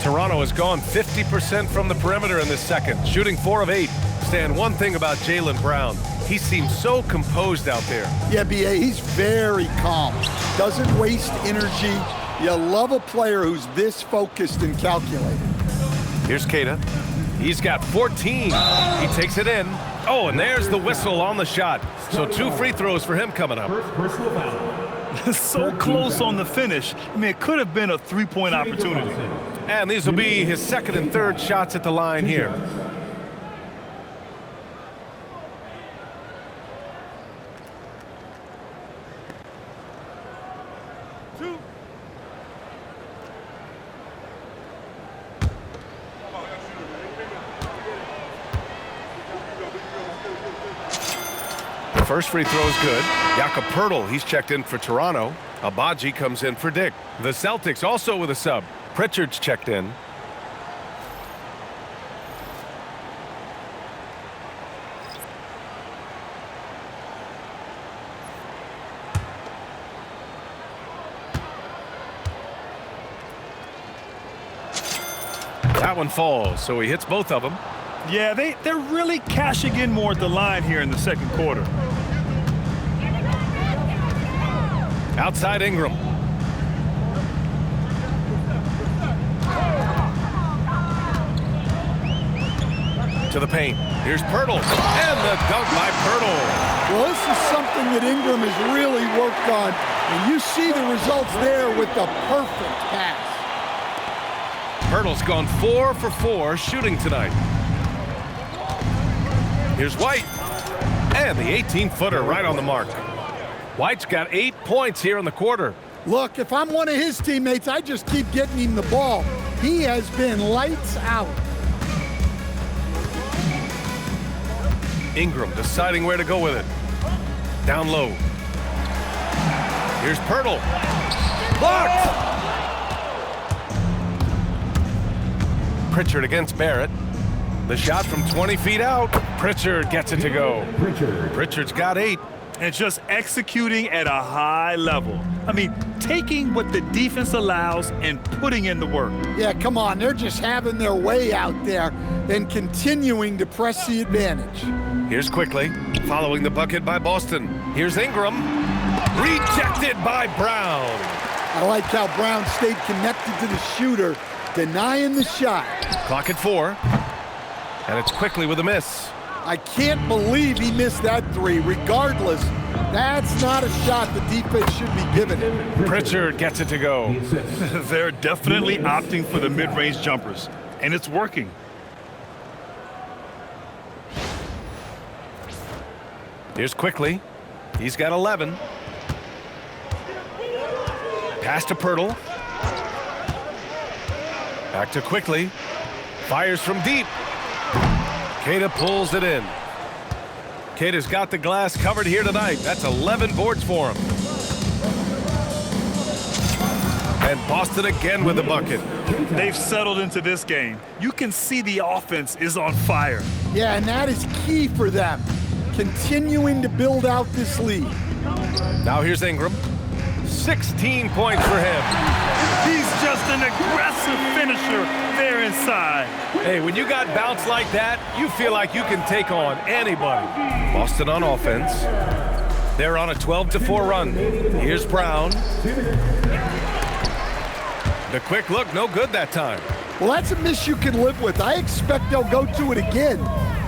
Toronto has gone 50% from the perimeter in this second, shooting 4 of 8. Stan, one thing about Jaylen Brown, he seems so composed out there. Yeah, B.A., he's very calm. Doesn't waste energy. You love a player who's this focused and calculated. Here's Queta. He's got 14. He takes it in. Oh, and there's the whistle on the shot. So 2 free throws for him coming up. So close on the finish. I mean, it could have been a three-point opportunity. And these will be his second and third shots at the line here. First free throw is good. Jakob Poeltl, he's checked in for Toronto. Abaji comes in for Dick. The Celtics also with a sub. Pritchard's checked in. That one falls, so he hits both of them. Yeah, they're really cashing in more at the line here in the second quarter. Outside Ingram. To the paint. Here's Poeltl. And the dunk by Poeltl. Well, this is something that Ingram has really worked on. And you see the results there with the perfect pass. Poeltl's gone 4 for 4 shooting tonight. Here's White. And the 18-footer right on the mark. White's got 8 points here in the quarter. Look, if I'm one of his teammates, I just keep getting him the ball. He has been lights out. Ingram deciding where to go with it. Down low. Here's Poeltl. Blocked! Pritchard against Barrett. The shot from 20 feet out. Pritchard gets it to go. Pritchard's got 8. And just executing at a high level. I mean, taking what the defense allows and putting in the work. Yeah, come on. They're just having their way out there and continuing to press the advantage. Here's Quickly, following the bucket by Boston. Here's Ingram. Rejected by Brown. I like how Brown stayed connected to the shooter, denying the shot. Clock at 4. And it's Quickly with a miss. I can't believe he missed that 3. Regardless, that's not a shot the defense should be giving him. Pritchard gets it to go. They're definitely opting for the mid-range jumpers, and it's working. Here's Quickly. He's got 11. Pass to Poeltl. Back to Quickly. Fires from deep. Queta pulls it in. Queta's got the glass covered here tonight. That's 11 boards for him. And Boston again with the bucket. They've settled into this game. You can see the offense is on fire. Yeah, and that is key for them. Continuing to build out this lead. Now here's Ingram. 16 points for him. He's just an aggressive finisher there inside. Hey, when you got bounce like that, you feel like you can take on anybody. Boston on offense. They're on a 12-4 run. Here's Brown. The quick look, no good that time. Well, that's a miss you can live with. I expect they'll go to it again,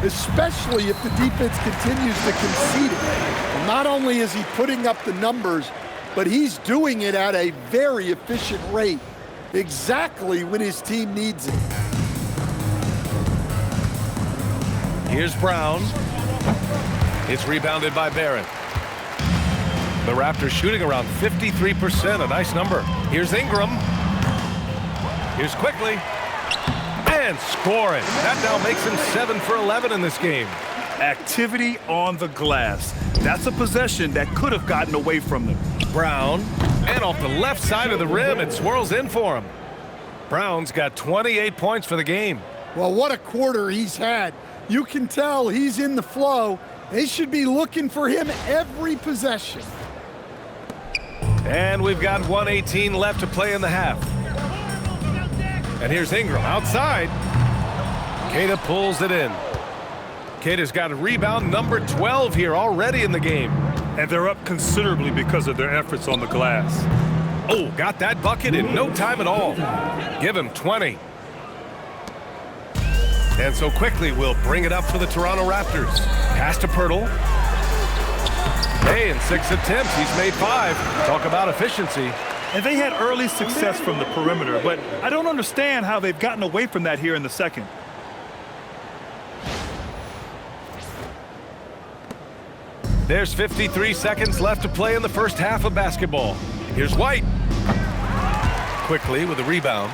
especially if the defense continues to concede it. And not only is he putting up the numbers, but he's doing it at a very efficient rate, exactly when his team needs it. Here's Brown. It's rebounded by Barrett. The Raptors shooting around 53%, a nice number. Here's Ingram. Here's quickly. And scoring. That now makes him 7 for 11 in this game. Activity on the glass. That's a possession that could have gotten away from them. Brown. And off the left side of the rim, it swirls in for him. Brown's got 28 points for the game. Well, what a quarter he's had. You can tell he's in the flow. They should be looking for him every possession. And we've got 1:18 left to play in the half. And here's Ingram outside. Queta pulls it in. Queta's got a rebound number 12 here already in the game. And they're up considerably because of their efforts on the glass. Oh, got that bucket in no time at all. Give him 20. And so quickly we'll bring it up for the Toronto Raptors. Pass to Pirtle. Hey, in 6 attempts, he's made 5. Talk about efficiency. And they had early success from the perimeter, but I don't understand how they've gotten away from that here in the second. There's 53 seconds left to play in the first half of basketball. Here's White. Quickly with a rebound.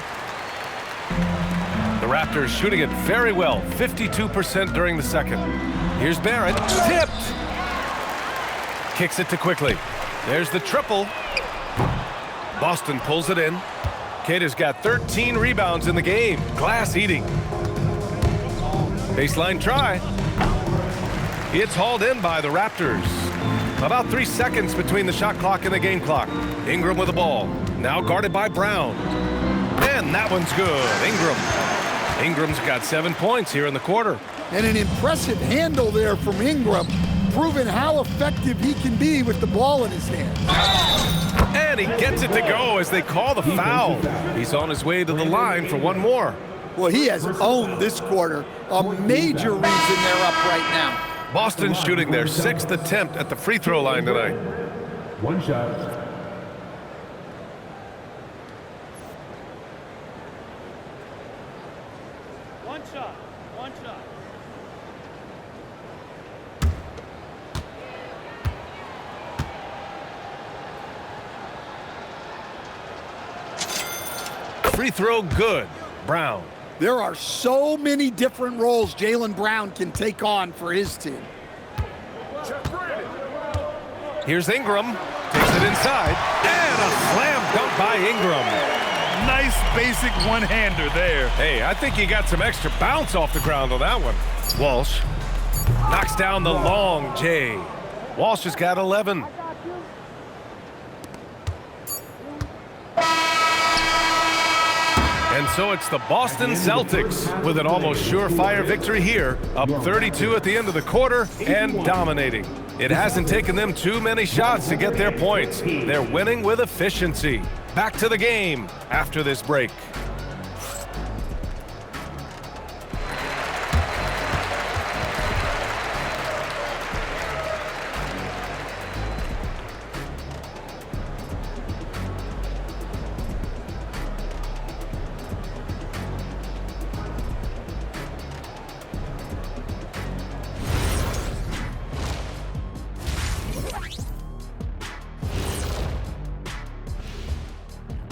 The Raptors shooting it very well, 52% during the second. Here's Barrett, tipped. Kicks it to Quickly. There's the triple. Boston pulls it in. Queta's got 13 rebounds in the game. Glass eating. Baseline try. It's hauled in by the Raptors. About 3 seconds between the shot clock and the game clock. Ingram with the ball. Now guarded by Brown. And that one's good. Ingram's got 7 points here in the quarter. And an impressive handle there from Ingram, proving how effective he can be with the ball in his hand. And he gets it to go as they call the foul. He's on his way to the line for one more. Well, he has owned this quarter. A major reason they're up right now. Boston shooting their 6th attempt at the free throw line tonight. One shot. One shot. One shot. Free throw good. Brown. There are so many different roles Jaylen Brown can take on for his team. Here's Ingram. Takes it inside. And a slam dunk by Ingram. Nice basic one-hander there. Hey, I think he got some extra bounce off the ground on that one. Walsh knocks down the long J. Walsh has got 11. And so it's the Boston Celtics with an almost surefire victory here, up 32 at the end of the quarter and dominating. It hasn't taken them too many shots to get their points. They're winning with efficiency. Back to the game after this break.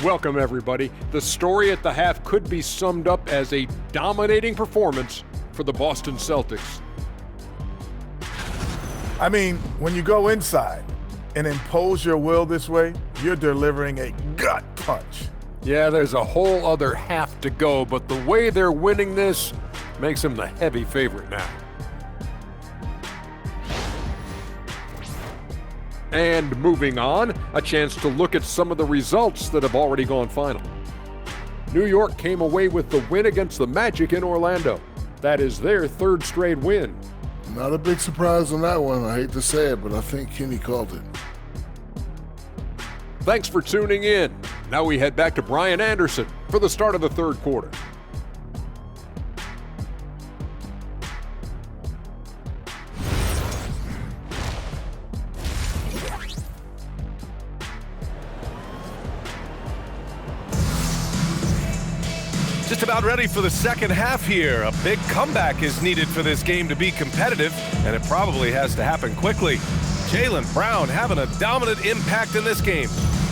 Welcome, everybody. The story at the half could be summed up as a dominating performance for the Boston Celtics. I mean, when you go inside and impose your will this way, you're delivering a gut punch. Yeah, there's a whole other half to go, but the way they're winning this makes them the heavy favorite now. And moving on, a chance to look at some of the results that have already gone final. New York came away with the win against the Magic in Orlando. That is their 3rd straight win. Not a big surprise on that one. I hate to say it, but I think Kenny called it. Thanks for tuning in. Now we head back to Brian Anderson for the start of the 3rd quarter. Just about ready for the second half here. A big comeback is needed for this game to be competitive, and it probably has to happen quickly. Jaylen Brown having a dominant impact in this game.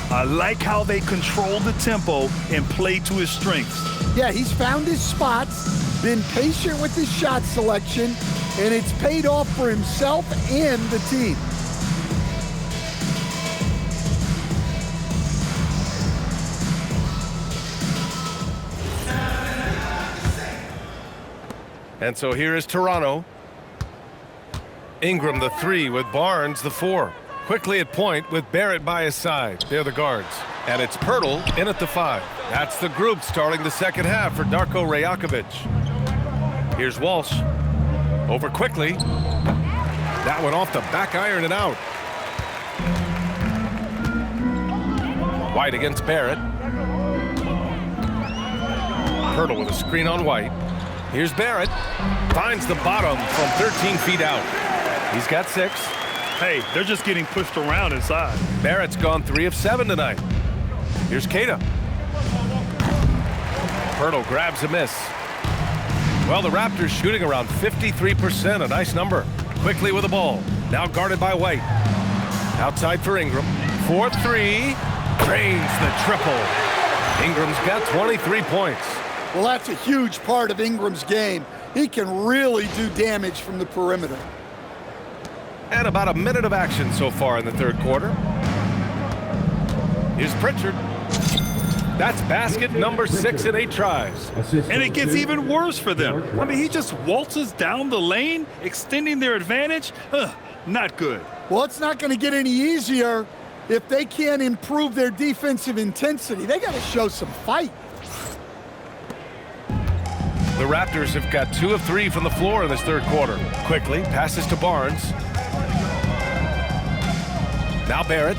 I like how they control the tempo and play to his strengths. Yeah, he's found his spots, been patient with his shot selection, and it's paid off for himself and the team. And so here is Toronto. Ingram the 3 with Barnes the 4. Quickly at point with Barrett by his side. They're the guards. And it's Pirtle in at the 5. That's the group starting the second half for Darko Rajakovic. Here's Walsh. Over quickly. That one off the back iron and out. White against Barrett. Pirtle with a screen on White. Here's Barrett. Finds the bottom from 13 feet out. He's got 6. Hey, they're just getting pushed around inside. Barrett's gone 3 of 7 tonight. Here's Keita. Pirtle grabs a miss. Well, the Raptors shooting around 53%, a nice number. Quickly with the ball. Now guarded by White. Outside for Ingram. 4-3. Drains the triple. Ingram's got 23 points. Well, that's a huge part of Ingram's game. He can really do damage from the perimeter. And about a minute of action so far in the third quarter. Here's Pritchard. That's basket number 6 in 8 tries. And it gets even worse for them. I mean, he just waltzes down the lane, extending their advantage. Not good. Well, it's not going to get any easier if they can't improve their defensive intensity. They got to show some fight. The Raptors have got 2 of 3 from the floor in this third quarter. Quickly passes to Barnes. Now Barrett.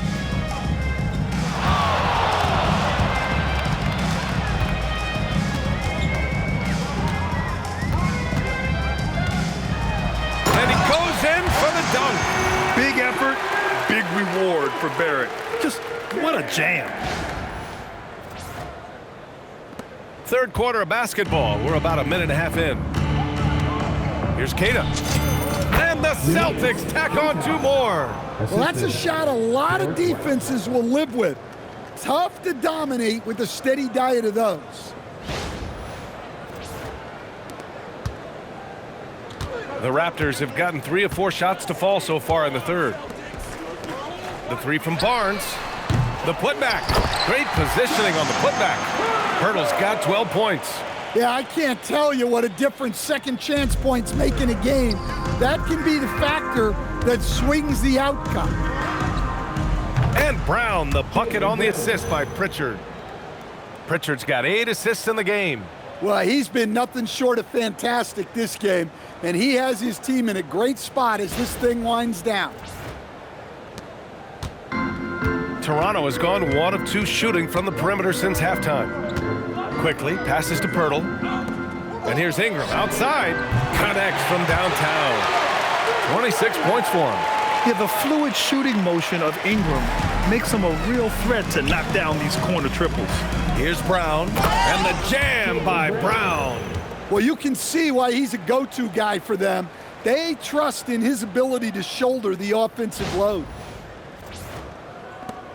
And he goes in for the dunk. Big effort, big reward for Barrett. Just what a jam. Third quarter of basketball. We're about a minute and a half in. Here's Keita. And the Celtics tack on 2 more. Well, that's a shot a lot of defenses will live with. Tough to dominate with a steady diet of those. The Raptors have gotten 3 of 4 shots to fall so far in the third. The 3 from Barnes. The putback. Great positioning on the putback. Pirtle's got 12 points. Yeah, I can't tell you what a difference second chance points make in a game. That can be the factor that swings the outcome. And Brown, the bucket on the assist by Pritchard. Pritchard's got 8 assists in the game. Well, he's been nothing short of fantastic this game, and he has his team in a great spot as this thing winds down. Toronto has gone 1 of 2 shooting from the perimeter since halftime. Quickly passes to Pirtle. And here's Ingram outside. Connects from downtown. 26 points for him. Yeah, the fluid shooting motion of Ingram makes him a real threat to knock down these corner triples. Here's Brown. And the jam by Brown. Well, you can see why he's a go-to guy for them. They trust in his ability to shoulder the offensive load.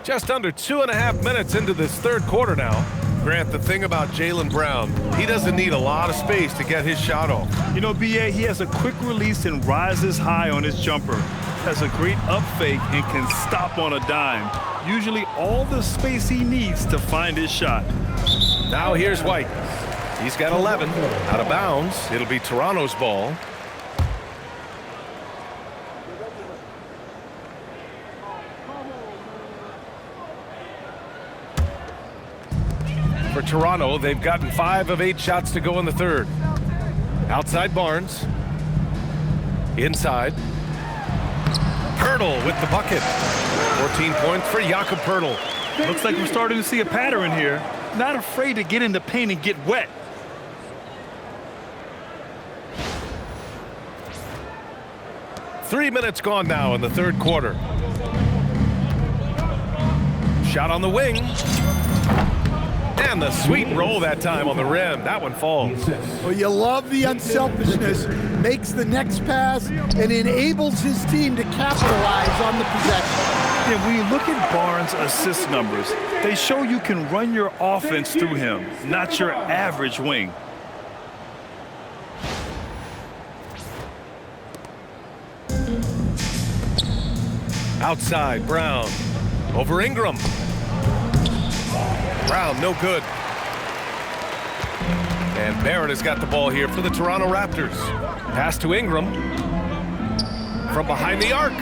Just under 2.5 minutes into this third quarter now. Grant, the thing about Jaylen Brown, he doesn't need a lot of space to get his shot off. You know, B.A., he has a quick release and rises high on his jumper. Has a great up fake and can stop on a dime. Usually all the space he needs to find his shot. Now here's White. He's got 11. Out of bounds. It'll be Toronto's ball. For Toronto, they've gotten 5 of 8 shots to go in the third. Outside Barnes. Inside. Pirtle with the bucket. 14 points for Jakob Pirtle. Looks like we're starting to see a pattern here. Not afraid to get in the paint and get wet. Three minutes gone now in the third quarter. Shot on the wing. And the sweet roll that time on the rim. That one falls. Well, you love the unselfishness. Makes the next pass and enables his team to capitalize on the possession. Yeah, when you look at Barnes' assist numbers, they show you can run your offense through him, not your average wing. Outside, Brown. Over Ingram. Brown, no good. And Barrett has got the ball here for the Toronto Raptors. Pass to Ingram. From behind the arc.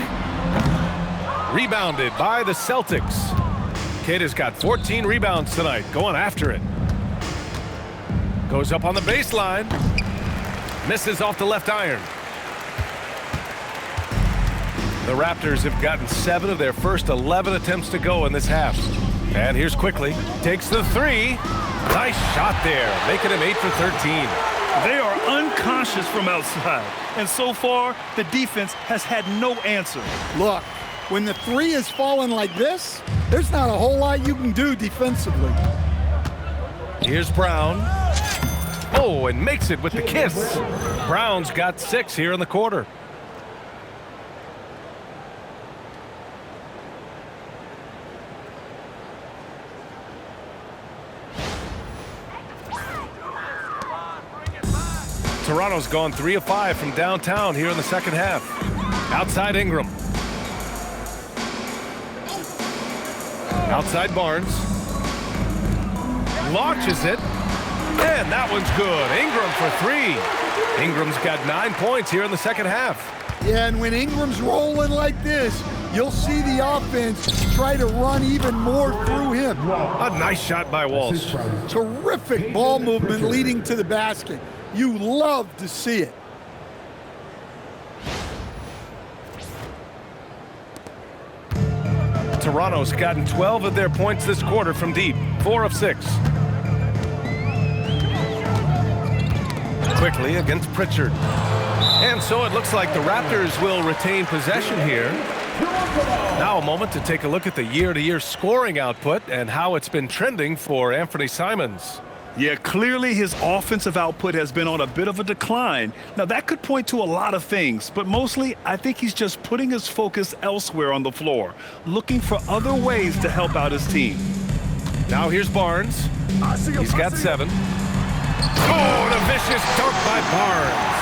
Rebounded by the Celtics. Kid has got 14 rebounds tonight, going after it. Goes up on the baseline. Misses off the left iron. The Raptors have gotten 7 of their first 11 attempts to go in this half. And here's Quickly. Takes the 3. Nice shot there, making him 8 for 13. They are unconscious from outside. And so far, the defense has had no answer. Look, when the 3 is falling like this, there's not a whole lot you can do defensively. Here's Brown. Oh, and makes it with the kiss. Brown's got 6 here in the quarter. Toronto's gone 3 of 5 from downtown here in the second half. Outside Ingram. Outside Barnes. Launches it. And that one's good. Ingram for 3. Ingram's got 9 points here in the second half. Yeah, and when Ingram's rolling like this, you'll see the offense try to run even more through him. A nice shot by Walsh. Terrific ball movement leading to the basket. You love to see it. Toronto's gotten 12 of their points this quarter from deep. 4 of 6. Quickly against Pritchard. And so it looks like the Raptors will retain possession here. Now a moment to take a look at the year-to-year scoring output and how it's been trending for Anthony Simons. Yeah, clearly his offensive output has been on a bit of a decline. Now, that could point to a lot of things, but mostly I think he's just putting his focus elsewhere on the floor, looking for other ways to help out his team. Now here's Barnes. He's got 7. Oh, and a vicious dunk by Barnes.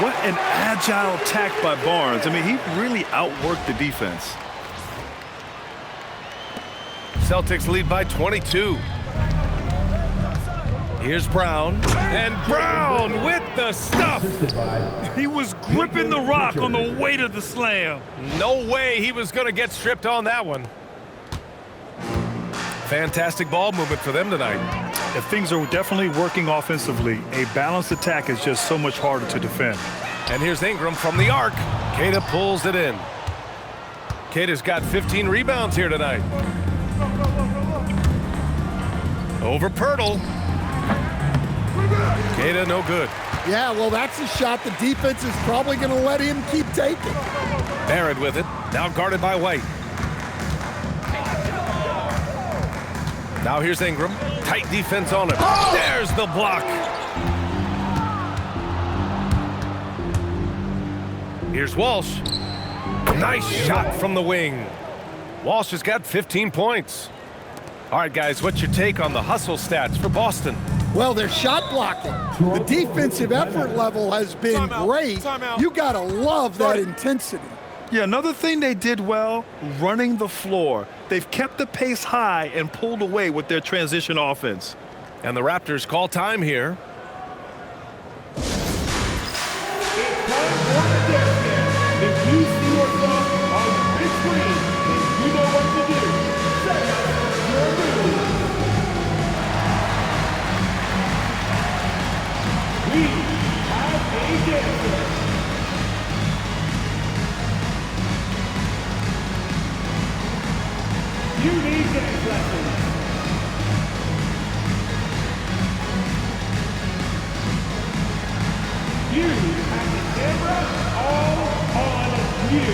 What an agile attack by Barnes. I mean, he really outworked the defense. Celtics lead by 22. Here's Brown, and Brown with the stuff. He was gripping the rock on the weight of the slam. No way he was going to get stripped on that one. Fantastic ball movement for them tonight. If things are definitely working offensively, a balanced attack is just so much harder to defend. And here's Ingram from the arc. Queta pulls it in. Queta's got 15 rebounds here tonight. Over Pirtle. Queta, no good. Yeah, well, that's a shot the defense is probably going to let him keep taking. Barrett with it. Now guarded by White. Now here's Ingram. Tight defense on him. Oh! There's the block. Here's Walsh. Nice shot from the wing. Walsh has got 15 points. All right, guys, what's your take on the hustle stats for Boston? Well, their shot blocking. The defensive effort level has been great. You got to love that intensity. Yeah, another thing they did well, running the floor. They've kept the pace high and pulled away with their transition offense. And the Raptors call time here. If you see yourself on the big screen, then you know what to do. Set your move. We have a dancer. You need dance lessons. You have the camera all on you.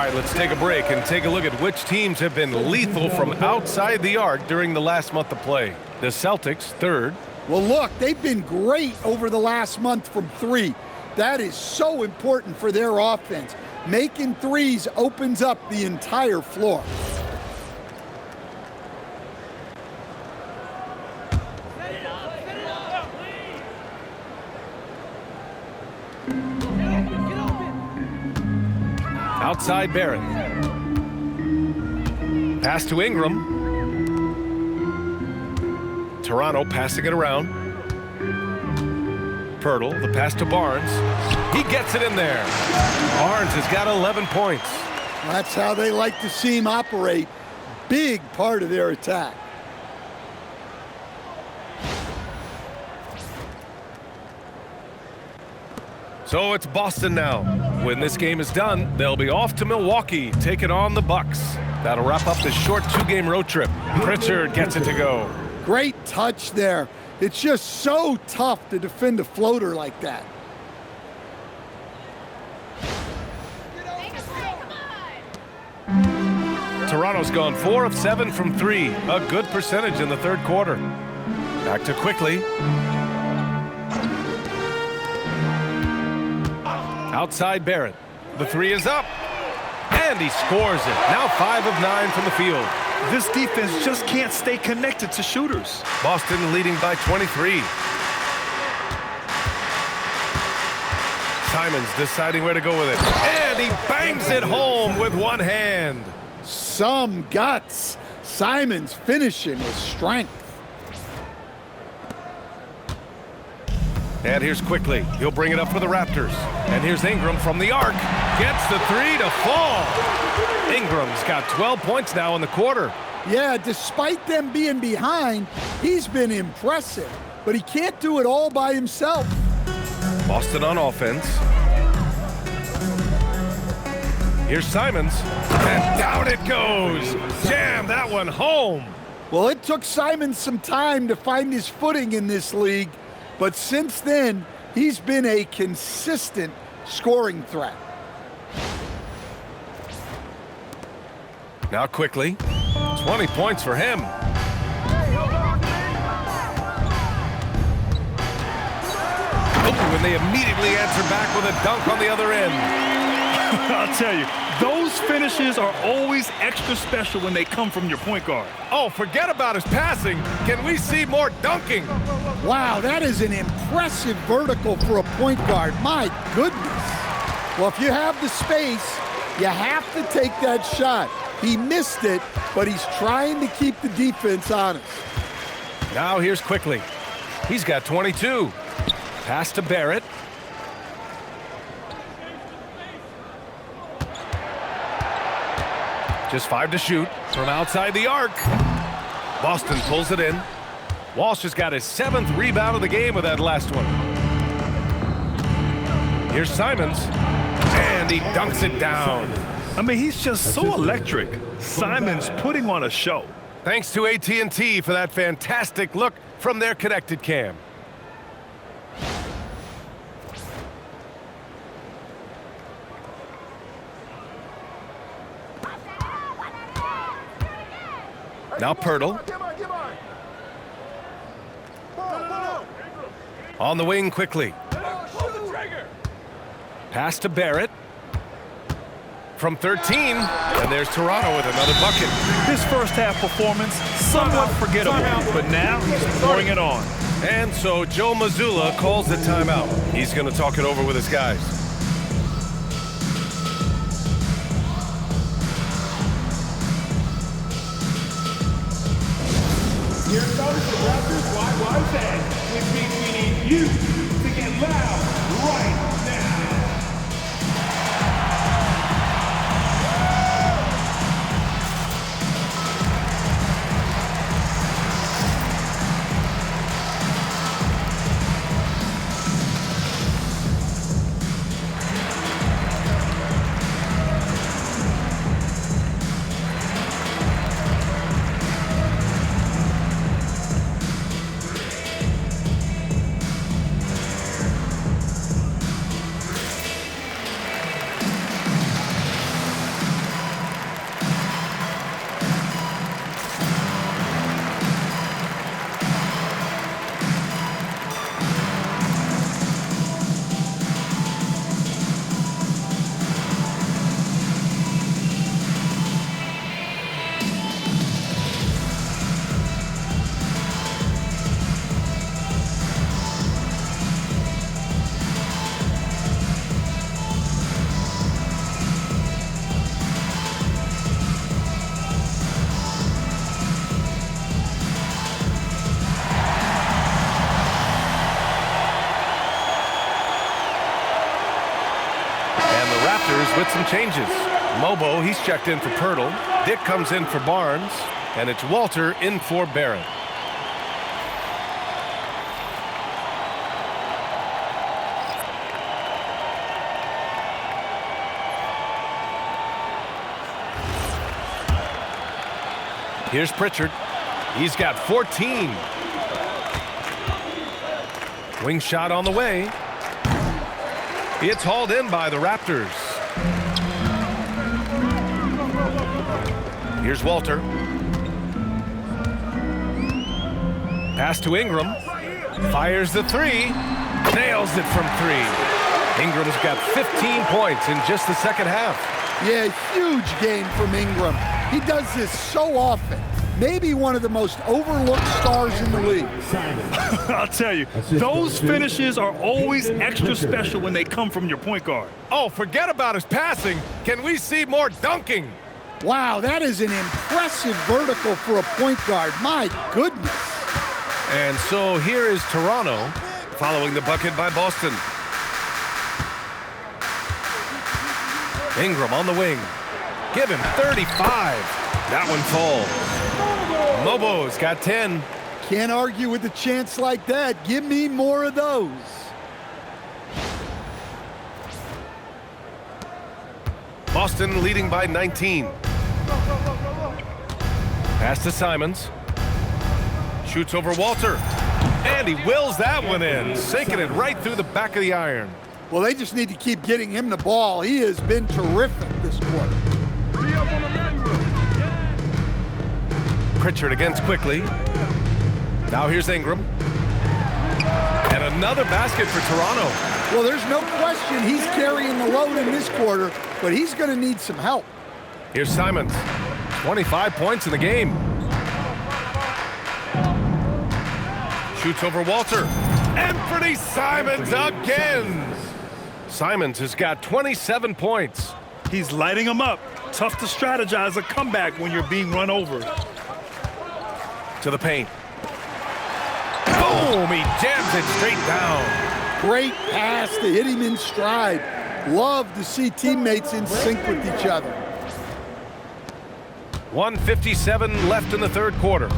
right, let's take a break and take a look at which teams have been lethal from outside the arc during the last month of play. The Celtics, third. Well, look, they've been great over the last month from 3. That is so important for their offense. Making threes opens up the entire floor. Outside Barrett. Pass to Ingram. Toronto passing it around. Pirtle, the pass to Barnes. He gets it in there. Barnes has got 11 points. That's how they like to see him operate. Big part of their attack. So it's Boston now. When this game is done, they'll be off to Milwaukee, taking on the Bucks. That'll wrap up this short 2-game road trip. Pritchard gets it to go. Great touch there. It's just so tough to defend a floater like that. Toronto's gone 4 of 7 from 3. A good percentage in the third quarter. Back to Quickly. Outside Barrett. The 3 is up. And he scores it. Now 5 of 9 from the field. This defense just can't stay connected to shooters. Boston leading by 23. Simons deciding where to go with it. And he bangs it home with one hand. Some guts. Simons finishing with strength. And here's Quickly. He'll bring it up for the Raptors. And here's Ingram from the arc. Gets the 3 to fall. Ingram's got 12 points now in the quarter. Yeah, despite them being behind, he's been impressive. But he can't do it all by himself. Boston on offense. Here's Simons. And down it goes. Jam that one home. Well, it took Simons some time to find his footing in this league. But since then, he's been a consistent scoring threat. Now Quickly. 20 points for him. Oh, and they immediately answer back with a dunk on the other end. I'll tell you, those finishes are always extra special when they come from your point guard. Oh, forget about his passing. Can we see more dunking? Wow, that is an impressive vertical for a point guard. My goodness. Well, if you have the space, you have to take that shot. He missed it, but he's trying to keep the defense honest. Now here's Quickly. He's got 22. Pass to Barrett. Just 5 to shoot from outside the arc. Boston pulls it in. Walsh has got his 7th rebound of the game with that last one. Here's Simons, and he dunks it down. I mean, he's just so electric. Simons putting on a show. Thanks to AT&T for that fantastic look from their connected cam. Now Pirtle. On the wing Quickly. Pass to Barrett. From 13, and there's Toronto with another bucket. His first half performance, somewhat forgettable, but now he's pouring it on. And so Joe Mazzulla calls the timeout. He's going to talk it over with his guys. Here comes the Raptors wide end, which means we need you to get loud right now. Raptors with some changes. Mobo, he's checked in for Pirtle. Dick comes in for Barnes. And it's Walter in for Barrett. Here's Pritchard. He's got 14. Wing shot on the way. It's hauled in by the Raptors. Here's Walter. Pass to Ingram. Fires the three. Nails it from three. Ingram's got 15 points in just the second half. Yeah, huge game from Ingram. He does this so often. Maybe one of the most overlooked stars in the league. I'll tell you, those finishes are always extra special when they come from your point guard. Oh, forget about his passing. Can we see more dunking? Wow, that is an impressive vertical for a point guard. My goodness. And so here is Toronto following the bucket by Boston. Ingram on the wing. Give him 35. That one falls. Mobo's got 10. Can't argue with a chance like that. Give me more of those. Boston leading by 19. Pass to Simons. Shoots over Walter. And he wills that one in, sinking it right through the back of the iron. Well, they just need to keep getting him the ball. He has been terrific this quarter. Pritchard against quickly. Now here's Ingram. And another basket for Toronto. Well, there's no question he's carrying the load in this quarter, but he's going to need some help. Here's Simons. 25 points in the game. Shoots over Walter. Anthony Simons again. Simons has got 27 points. He's lighting them up. Tough to strategize a comeback when you're being run over. To the paint. Boom! He jams it straight down. Great pass to hit him in stride. Love to see teammates in sync with each other. 1:57 left in the third quarter.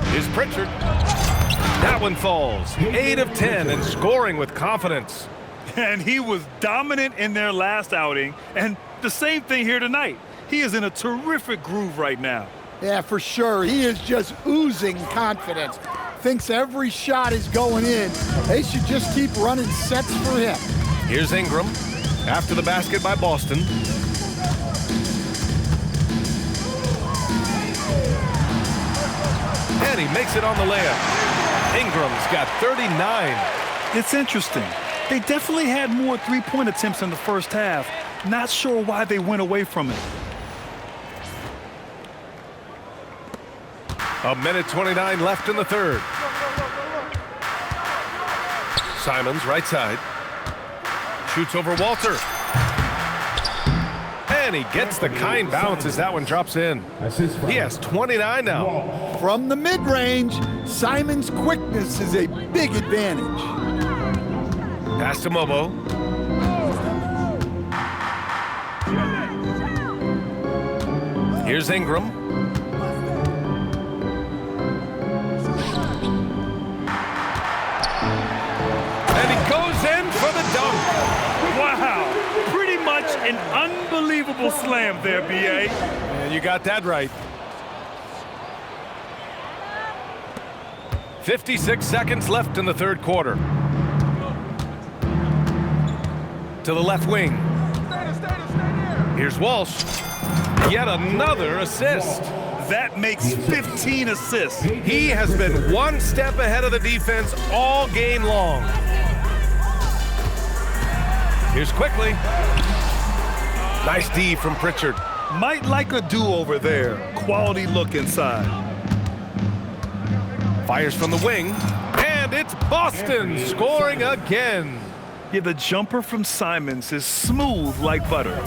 Here's Pritchard. That one falls. 8 of 10 and scoring with confidence. And he was dominant in their last outing. And the same thing here tonight. He is in a terrific groove right now. Yeah, for sure. He is just oozing confidence. Thinks every shot is going in. They should just keep running sets for him. Here's Ingram after the basket by Boston. And he makes it on the layup. Ingram's got 39. It's interesting. They definitely had more three-point attempts in the first half. Not sure why they went away from it. A minute 29 left in the third. Simons, right side. Shoots over Walter. And he gets the kind bounce as that one drops in. He has 29 now. From the mid-range, Simons' quickness is a big advantage. Pass to Mobo. Here's Ingram. And he goes in for the dunk. Wow. Pretty much an unbelievable slam there, B.A. And you got that right. 56 seconds left in the third quarter. To the left wing. Here's Walsh. Yet another assist. That makes 15 assists. He has been one step ahead of the defense all game long. Here's quickly. Nice D from Pritchard. Might like a do-over there. Quality look inside. Fires from the wing. And it's Boston scoring again. Yeah, the jumper from Simons is smooth like butter.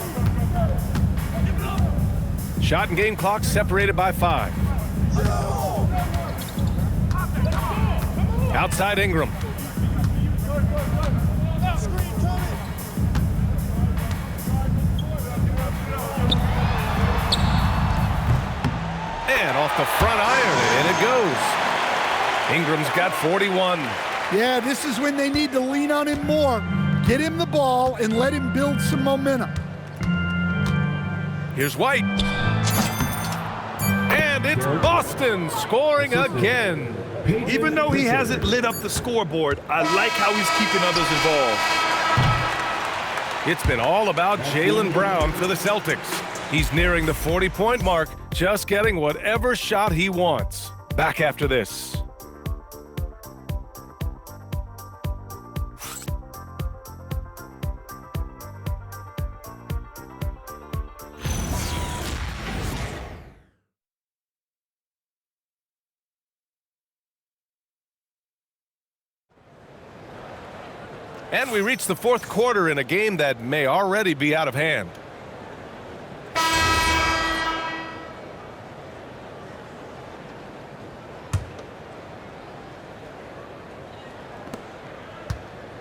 Shot and game clock separated by 5. Outside Ingram. the front iron, and in it goes. Ingram's got 41. Yeah, this is when they need to lean on him more. Get him the ball and let him build some momentum. Here's White. And it's Boston scoring again. Even though he hasn't lit up the scoreboard, I like how he's keeping others involved. It's been all about Jaylen Brown for the Celtics. He's nearing the 40-point mark, just getting whatever shot he wants. Back after this. And we reach the fourth quarter in a game that may already be out of hand.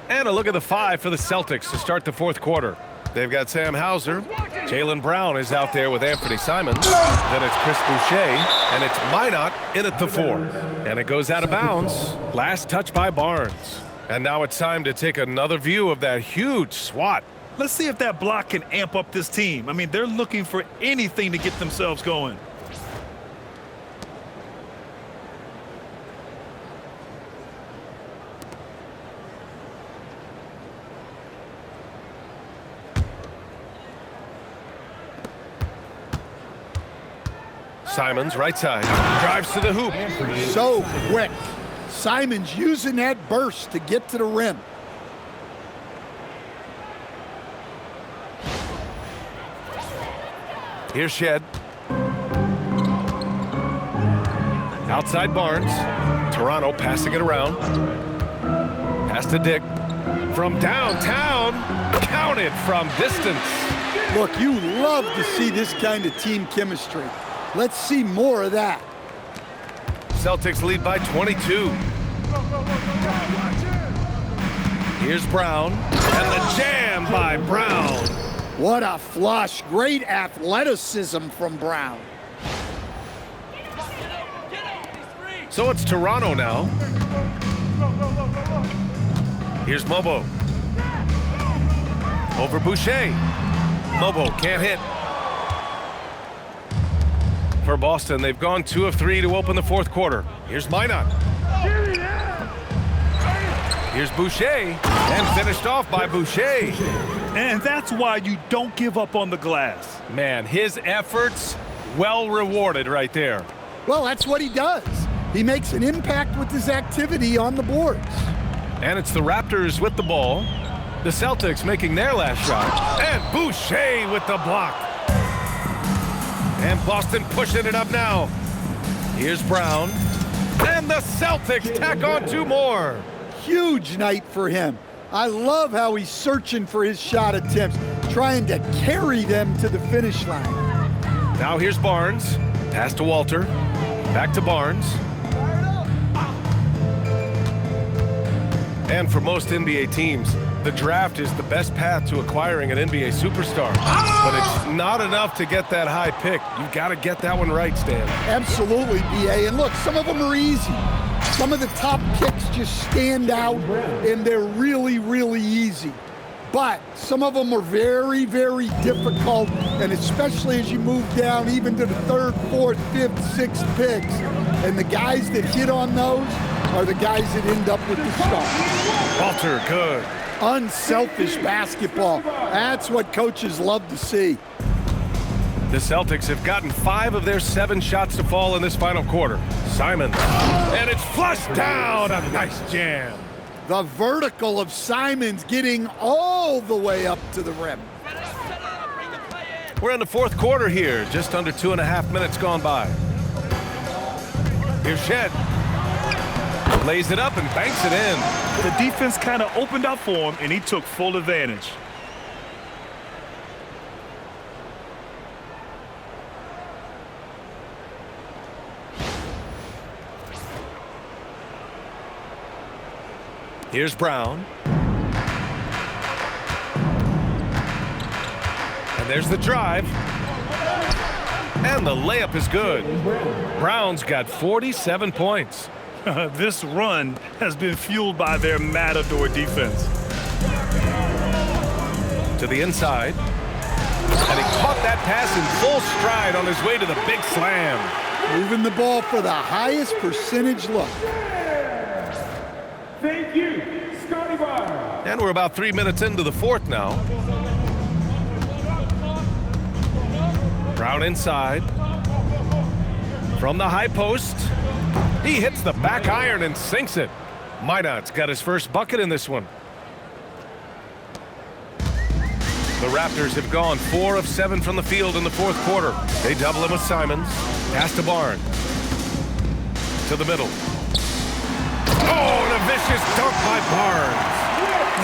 And a look at the 5 for the Celtics to start the fourth quarter. They've got Sam Hauser. Jaylen Brown is out there with Anthony Simons. Then it's Chris Boucher, and it's Minot in at the 4. And it goes out of bounds. Last touch by Barnes. And now it's time to take another view of that huge swat. Let's see if that block can amp up this team. I mean, they're looking for anything to get themselves going. Simons, right side, drives to the hoop. So quick. Simons using that burst to get to the rim. Here's Shed. Outside Barnes. Toronto passing it around. Pass to Dick. From downtown, counted from distance. Look, you love to see this kind of team chemistry. Let's see more of that. Celtics lead by 22. Here's Brown, and the jam by Brown. What a flush. Great athleticism from Brown. So it's Toronto now. Here's Mobo. Over Boucher. Mobo can't hit. For Boston, they've gone 2 of 3 to open the fourth quarter. Here's Minot. Here's Boucher, and finished off by Boucher. And that's why you don't give up on the glass. Man, his efforts well rewarded right there. Well, that's what he does. He makes an impact with his activity on the boards. And it's the Raptors with the ball. The Celtics making their last shot. And Boucher with the block. And Boston pushing it up now. Here's Brown. And the Celtics tack on 2 more. Huge night for him. I love how he's searching for his shot attempts, trying to carry them to the finish line. Now here's Barnes. Pass to Walter. Back to Barnes. And for most NBA teams, the draft is the best path to acquiring an NBA superstar. But it's not enough to get that high pick. You've got to get that one right, Stan. Absolutely, B.A. And look, some of them are easy. Some of the top picks just stand out, and they're really, really easy. But some of them are very, very difficult, and especially as you move down even to the 3rd, 4th, 5th, 6th picks. And the guys that hit on those are the guys that end up with the start. Walter, good. Unselfish basketball. That's what coaches love to see. The Celtics have gotten 5 of their 7 shots to fall in this final quarter. Simons, and it's flushed down. A nice jam. The vertical of Simons getting all the way up to the rim. We're in the fourth quarter here, just under 2.5 minutes gone by. Here's Shed. Lays it up and banks it in. The defense kind of opened up for him, and he took full advantage. Here's Brown. And there's the drive. And the layup is good. Brown's got 47 points. This run has been fueled by their Matador defense. To the inside. And he caught that pass in full stride on his way to the big slam. Moving the ball for the highest percentage look. Thank you, Scotiabank. And we're about 3 minutes into the fourth now. Brown inside. From the high post. He hits the back iron and sinks it. Minot's got his first bucket in this one. The Raptors have gone 4 of 7 from the field in the fourth quarter. They double him with Simons. Pass to Barnes. To the middle. Oh, and a vicious dunk by Barnes.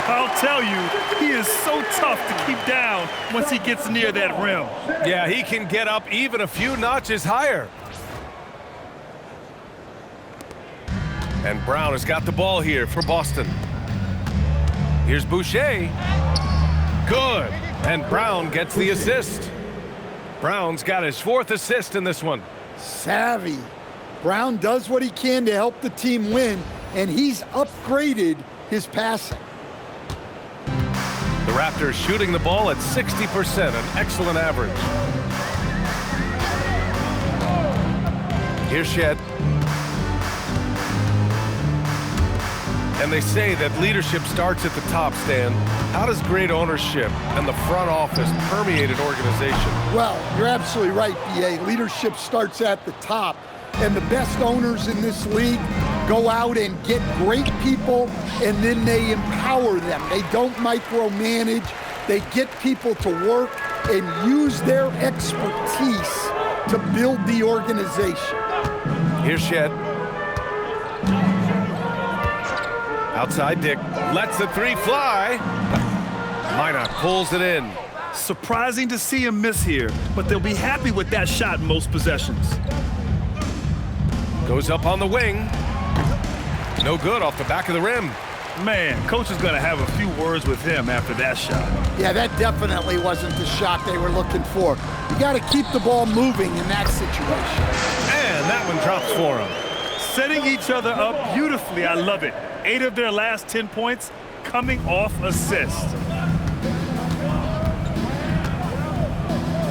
I'll tell you, he is so tough to keep down once he gets near that rim. Yeah, he can get up even a few notches higher. And Brown has got the ball here for Boston. Here's Boucher. Good. And Brown gets the assist. Brown's got his 4th assist in this one. Savvy. Brown does what he can to help the team win, and he's upgraded his passing. The Raptors shooting the ball at 60%, an excellent average. Here's Shed. And they say that leadership starts at the top, Stan. How does great ownership and the front office permeate an organization? Well, you're absolutely right, B.A. Leadership starts at the top, and the best owners in this league go out and get great people, and then they empower them. They don't micromanage. They get people to work and use their expertise to build the organization. Here's Shed. Outside Dick lets the 3 fly. Minot pulls it in. Surprising to see him miss here, but they'll be happy with that shot in most possessions. Goes up on the wing. No good off the back of the rim. Man, coach is going to have a few words with him after that shot. Yeah, that definitely wasn't the shot they were looking for. You got to keep the ball moving in that situation. And that one drops for him. Setting each other up beautifully. I love it. 8 of their last 10 points coming off assist.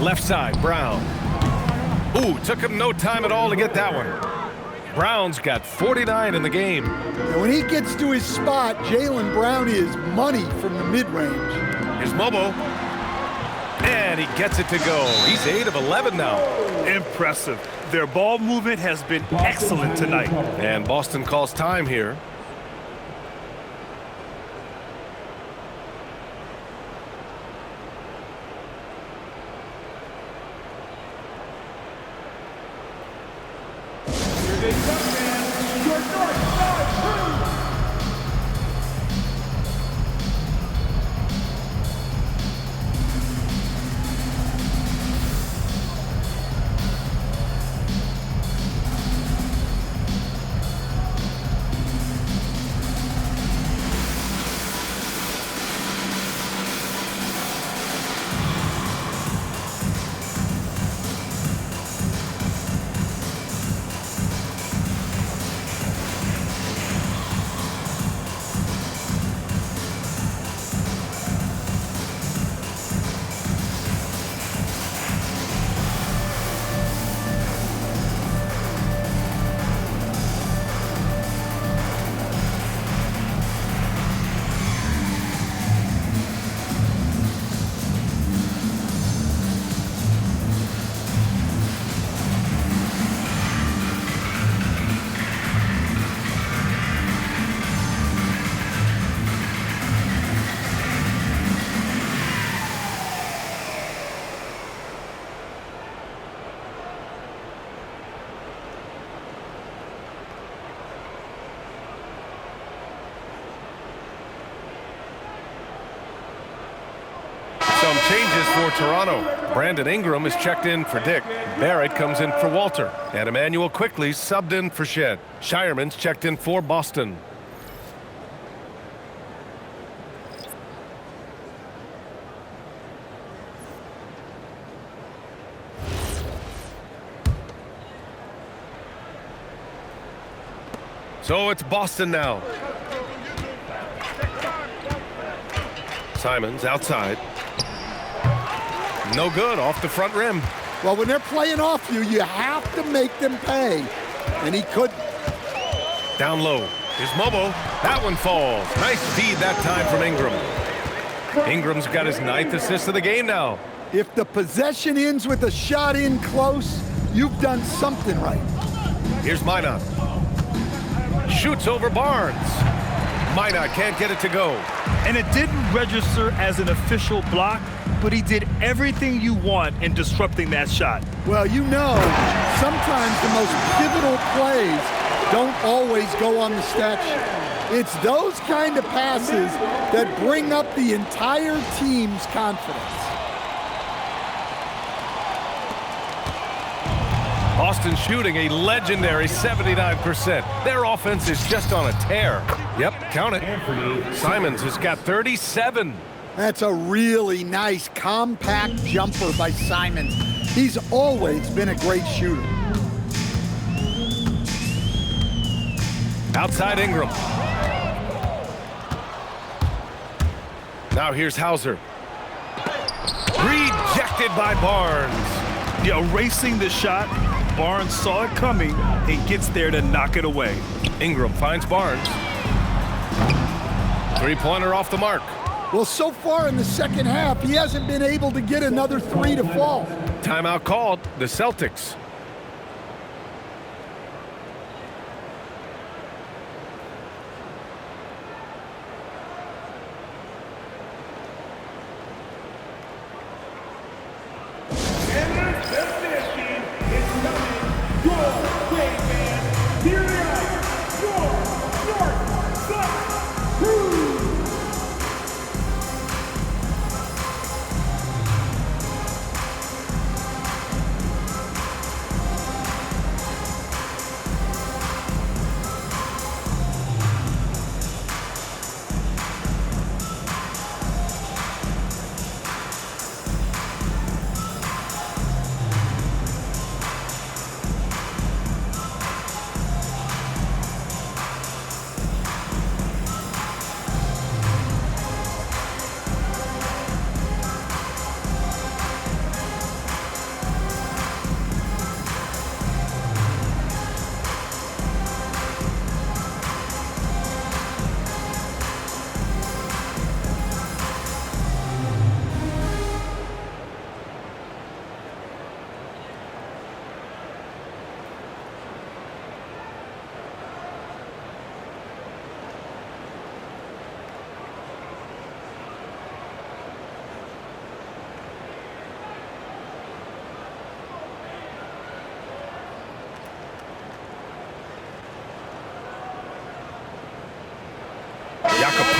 Left side, Brown. Ooh, took him no time at all to get that one. Brown's got 49 in the game. And when he gets to his spot, Jaylen Brown is money from the mid-range. Here's Mobo. And he gets it to go. He's 8 of 11 now. Impressive. Their ball movement has been excellent tonight. And Boston calls time here. Some changes for Toronto. Brandon Ingram is checked in for Dick. Barrett comes in for Walter. And Emmanuel quickly subbed in for Shed. Shireman's checked in for Boston. So it's Boston now. Simons outside. No good, off the front rim. Well, when they're playing off you, you have to make them pay. And he couldn't. Down low. Here's Mobo. That one falls. Nice feed that time from Ingram. Ingram's got his 9th assist of the game now. If the possession ends with a shot in close, you've done something right. Here's Minot. Shoots over Barnes. Minot can't get it to go. And it didn't register as an official block, but he did everything you want in disrupting that shot. Well, you know, sometimes the most pivotal plays don't always go on the stat sheet. It's those kind of passes that bring up the entire team's confidence. Boston shooting a legendary 79%. Their offense is just on a tear. Yep, count it. Simons has got 37. That's a really nice, compact jumper by Simons. He's always been a great shooter. Outside Ingram. Now here's Hauser. Rejected by Barnes. Yeah, erasing the shot. Barnes saw it coming and gets there to knock it away. Ingram finds Barnes. Three-pointer off the mark. Well, so far in the second half, he hasn't been able to get another three to fall. Timeout called. The Celtics.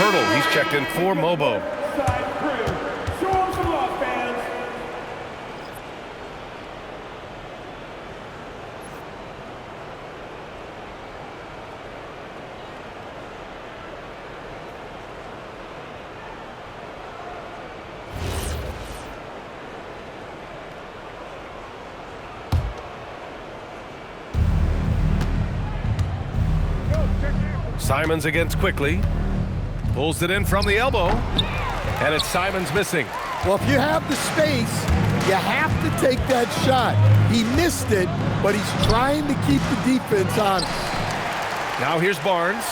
Pirtle, he's checked in for Mobo. Show him some love, fans. Simons against Quickly. Pulls it in from the elbow, and it's Simons missing. Well, if you have the space, you have to take that shot. He missed it, but he's trying to keep the defense on. Now here's Barnes.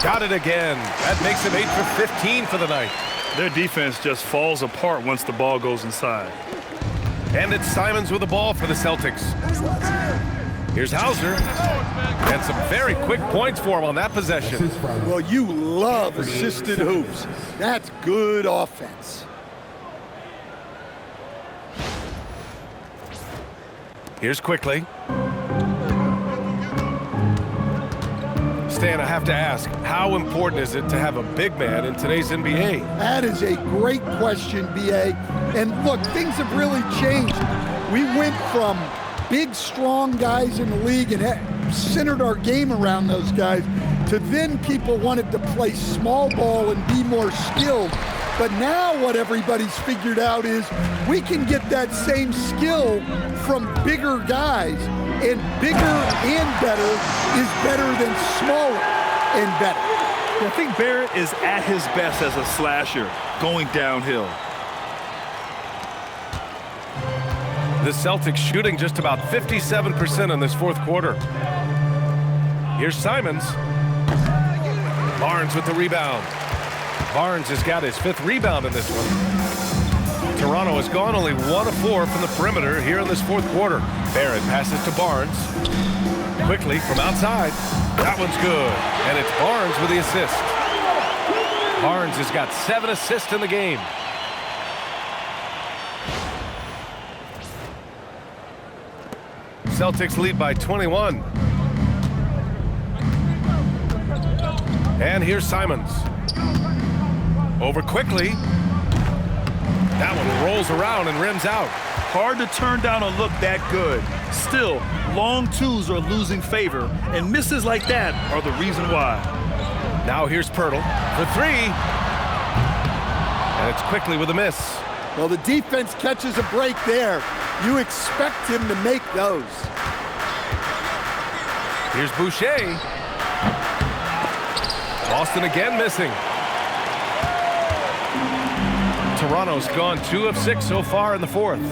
Got it again. That makes him 8 for 15 for the night. Their defense just falls apart once the ball goes inside. And it's Simons with the ball for the Celtics. Here's Hauser. And some very quick points for him on that possession. Well, you love assisted hoops. That's good offense. Here's Quickly. Stan, I have to ask, how important is it to have a big man in today's NBA? That is a great question, B.A. And look, things have really changed. We went from big, strong guys in the league and centered our game around those guys to then people wanted to play small ball and be more skilled. But now what everybody's figured out is we can get that same skill from bigger guys And bigger and better is better than smaller and better. I think Barrett is at his best as a slasher going downhill. The Celtics shooting just about 57% in this fourth quarter. Here's Simons. Barnes with the rebound. Barnes has got his 5th rebound in this one. Toronto has gone only 1 of 4 from the perimeter here in this fourth quarter. Barrett passes to Barnes. Quickly from outside. That one's good. And it's Barnes with the assist. Barnes has got 7 assists in the game. Celtics lead by 21. And here's Simons. Over quickly. That one rolls around and rims out. Hard to turn down a look that good. Still, long twos are losing favor, and misses like that are the reason why. Now here's Pirtle for 3. And it's quickly with a miss. Well, the defense catches a break there. You expect him to make those. Here's Boucher. Boston again missing. Toronto's gone 2 of 6 so far in the fourth.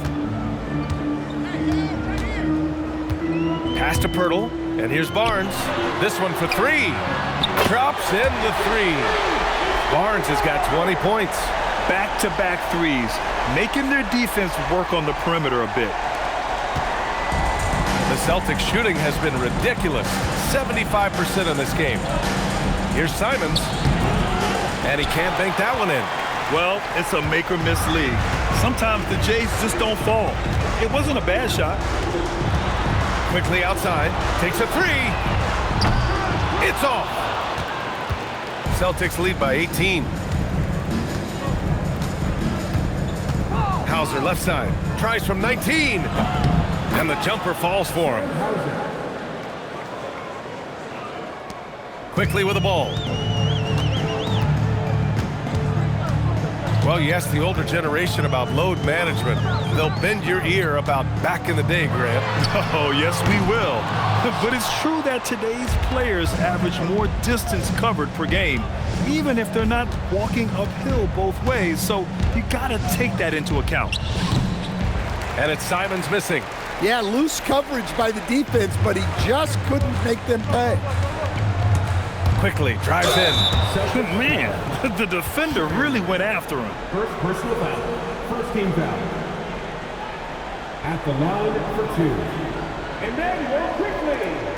Pass to Pirtle, and here's Barnes. This one for 3. Drops in the 3. Barnes has got 20 points. Back-to-back threes, making their defense work on the perimeter a bit. The Celtics shooting has been ridiculous. 75% in this game. Here's Simons. And he can't bank that one in. Well, it's a make-or-miss league. Sometimes the Jays just don't fall. It wasn't a bad shot. Quickly outside. Takes a 3. It's off. Celtics lead by 18. Hauser left side. Tries from 19. And the jumper falls for him. Quickly with the ball. Well, you ask the older generation about load management. They'll bend your ear about back in the day, Grant. Oh, yes, we will. But it's true that today's players average more distance covered per game, even if they're not walking uphill both ways. So you got to take that into account. And it's Simons missing. Yeah, loose coverage by the defense, but he just couldn't make them pay. Quickly drives in. Man, the defender really went after him. First personal foul. First team foul. At the line for 2. Emmanuel quickly.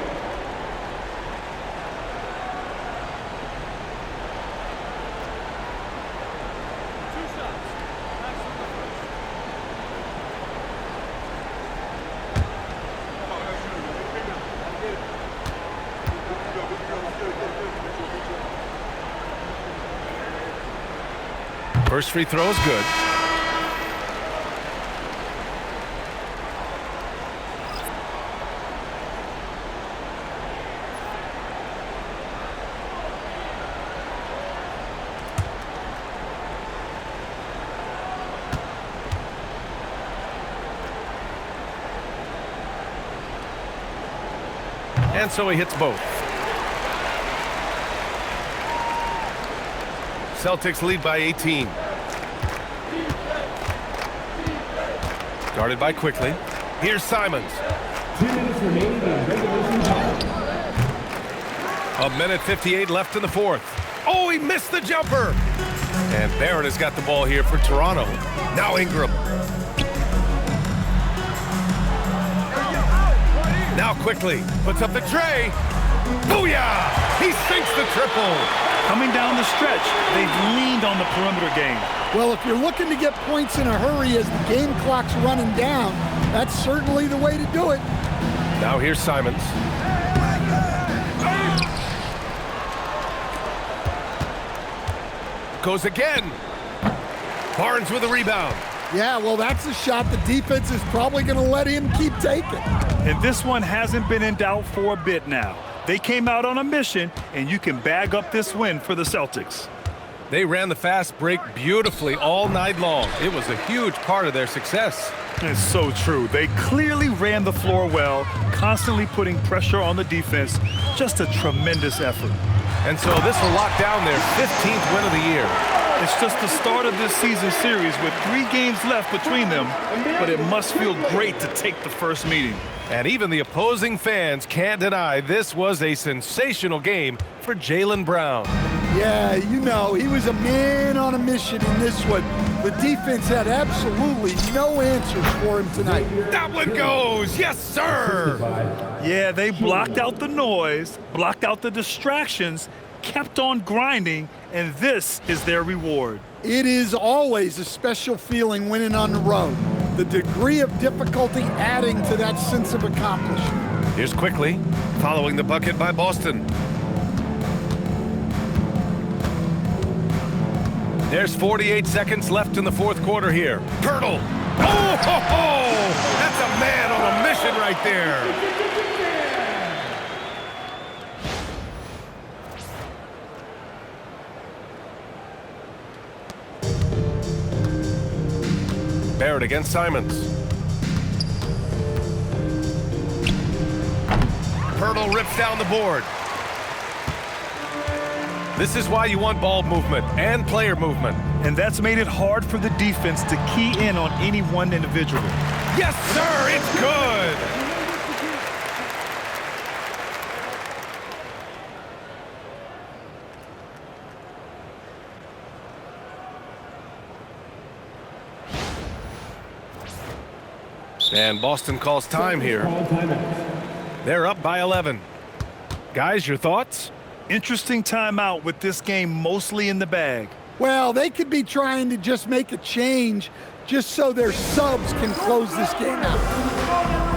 First free throw is good. And so he hits both. Celtics lead by 18. Guarded by Quickly. Here's Simons. 2 minutes remaining in regulation time. 1:58 left in the fourth. Oh, he missed the jumper. And Barrett has got the ball here for Toronto. Now Ingram. Now Quickly puts up the tray. Booyah! He sinks the triple. Coming down the stretch, they've leaned on the perimeter game. Well, if you're looking to get points in a hurry as the game clock's running down, that's certainly the way to do it. Now here's Simons. Goes again. Barnes with a rebound. Yeah, well, that's a shot the defense is probably going to let him keep taking. And this one hasn't been in doubt for a bit now. They came out on a mission, and you can bag up this win for the Celtics. They ran the fast break beautifully all night long. It was a huge part of their success. It's so true. They clearly ran the floor well, constantly putting pressure on the defense. Just a tremendous effort. And so this will lock down their 15th win of the year. It's just the start of this season series with 3 games left between them, but it must feel great to take the first meeting. And even the opposing fans can't deny this was a sensational game for Jaylen Brown. Yeah, you know, he was a man on a mission in this one. The defense had absolutely no answers for him tonight. That one goes! Yes, sir! Yeah, they blocked out the noise, blocked out the distractions, kept on grinding, and this is their reward. It is always a special feeling winning on the road. The degree of difficulty adding to that sense of accomplishment. Here's quickly, following the bucket by Boston. There's 48 seconds left in the fourth quarter here. Pirtle! Oh, ho, ho! That's a man on a mission right there. Barrett against Simons. Pirtle rips down the board. This is why you want ball movement and player movement. And that's made it hard for the defense to key in on any one individual. Yes, sir, it's good. And Boston calls time here. They're up by 11. Guys, your thoughts? Interesting timeout with this game mostly in the bag. Well, they could be trying to just make a change just so their subs can close this game out.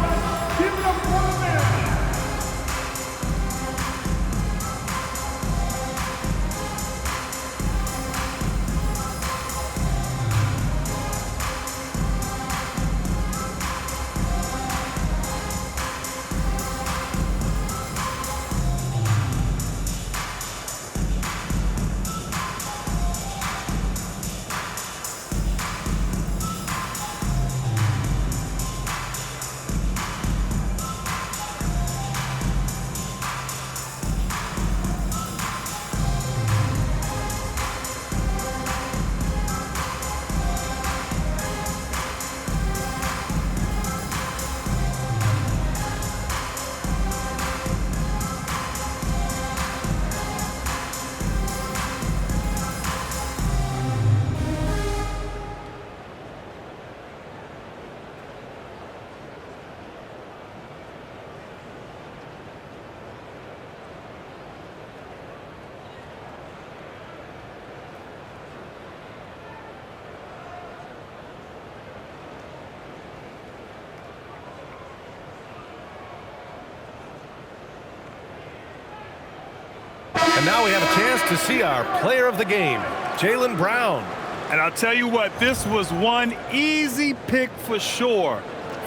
And now we have a chance to see our player of the game, Jaylen Brown. And I'll tell you what, this was one easy pick for sure.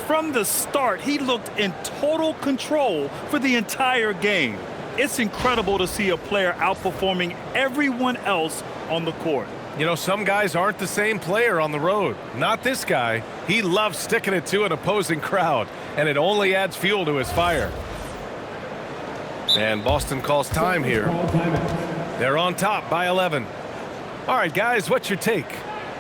From the start, he looked in total control for the entire game. It's incredible to see a player outperforming everyone else on the court. You know, some guys aren't the same player on the road. Not this guy. He loves sticking it to an opposing crowd, and it only adds fuel to his fire. And Boston calls time here. They're on top by 11. All right, guys, what's your take?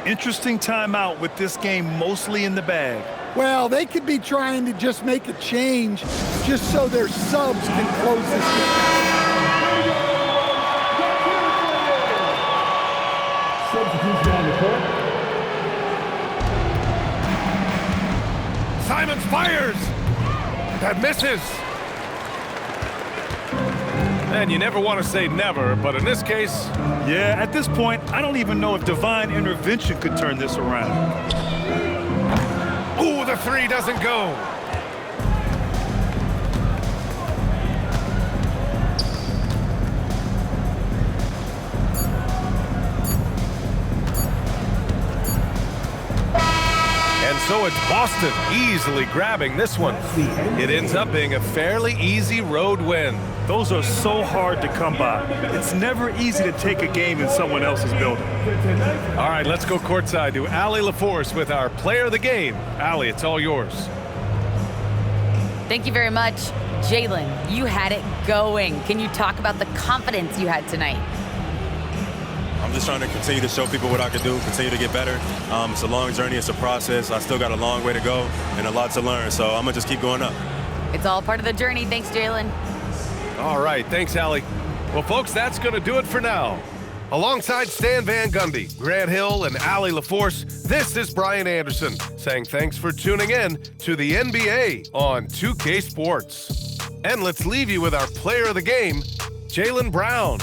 Interesting timeout with this game mostly in the bag. Well, they could be trying to just make a change just so their subs can close this game. Simons fires. That misses. And you never want to say never, but in this case... Yeah, at this point, I don't even know if divine intervention could turn this around. Ooh, the three doesn't go. And so it's Boston easily grabbing this one. It ends up being a fairly easy road win. Those are so hard to come by. It's never easy to take a game in someone else's building. All right, let's go courtside to Allie LaForce with our player of the game. Allie, it's all yours. Thank you very much. Jaylen, you had it going. Can you talk about the confidence you had tonight? I'm just trying to continue to show people what I can do, continue to get better. It's a long journey. It's a process. I still got a long way to go and a lot to learn, so I'm going to just keep going up. It's all part of the journey. Thanks, Jaylen. All right, thanks, Allie. Well, folks, that's going to do it for now. Alongside Stan Van Gundy, Grant Hill, and Allie LaForce, this is Brian Anderson saying thanks for tuning in to the NBA on 2K Sports. And let's leave you with our player of the game, Jaylen Brown.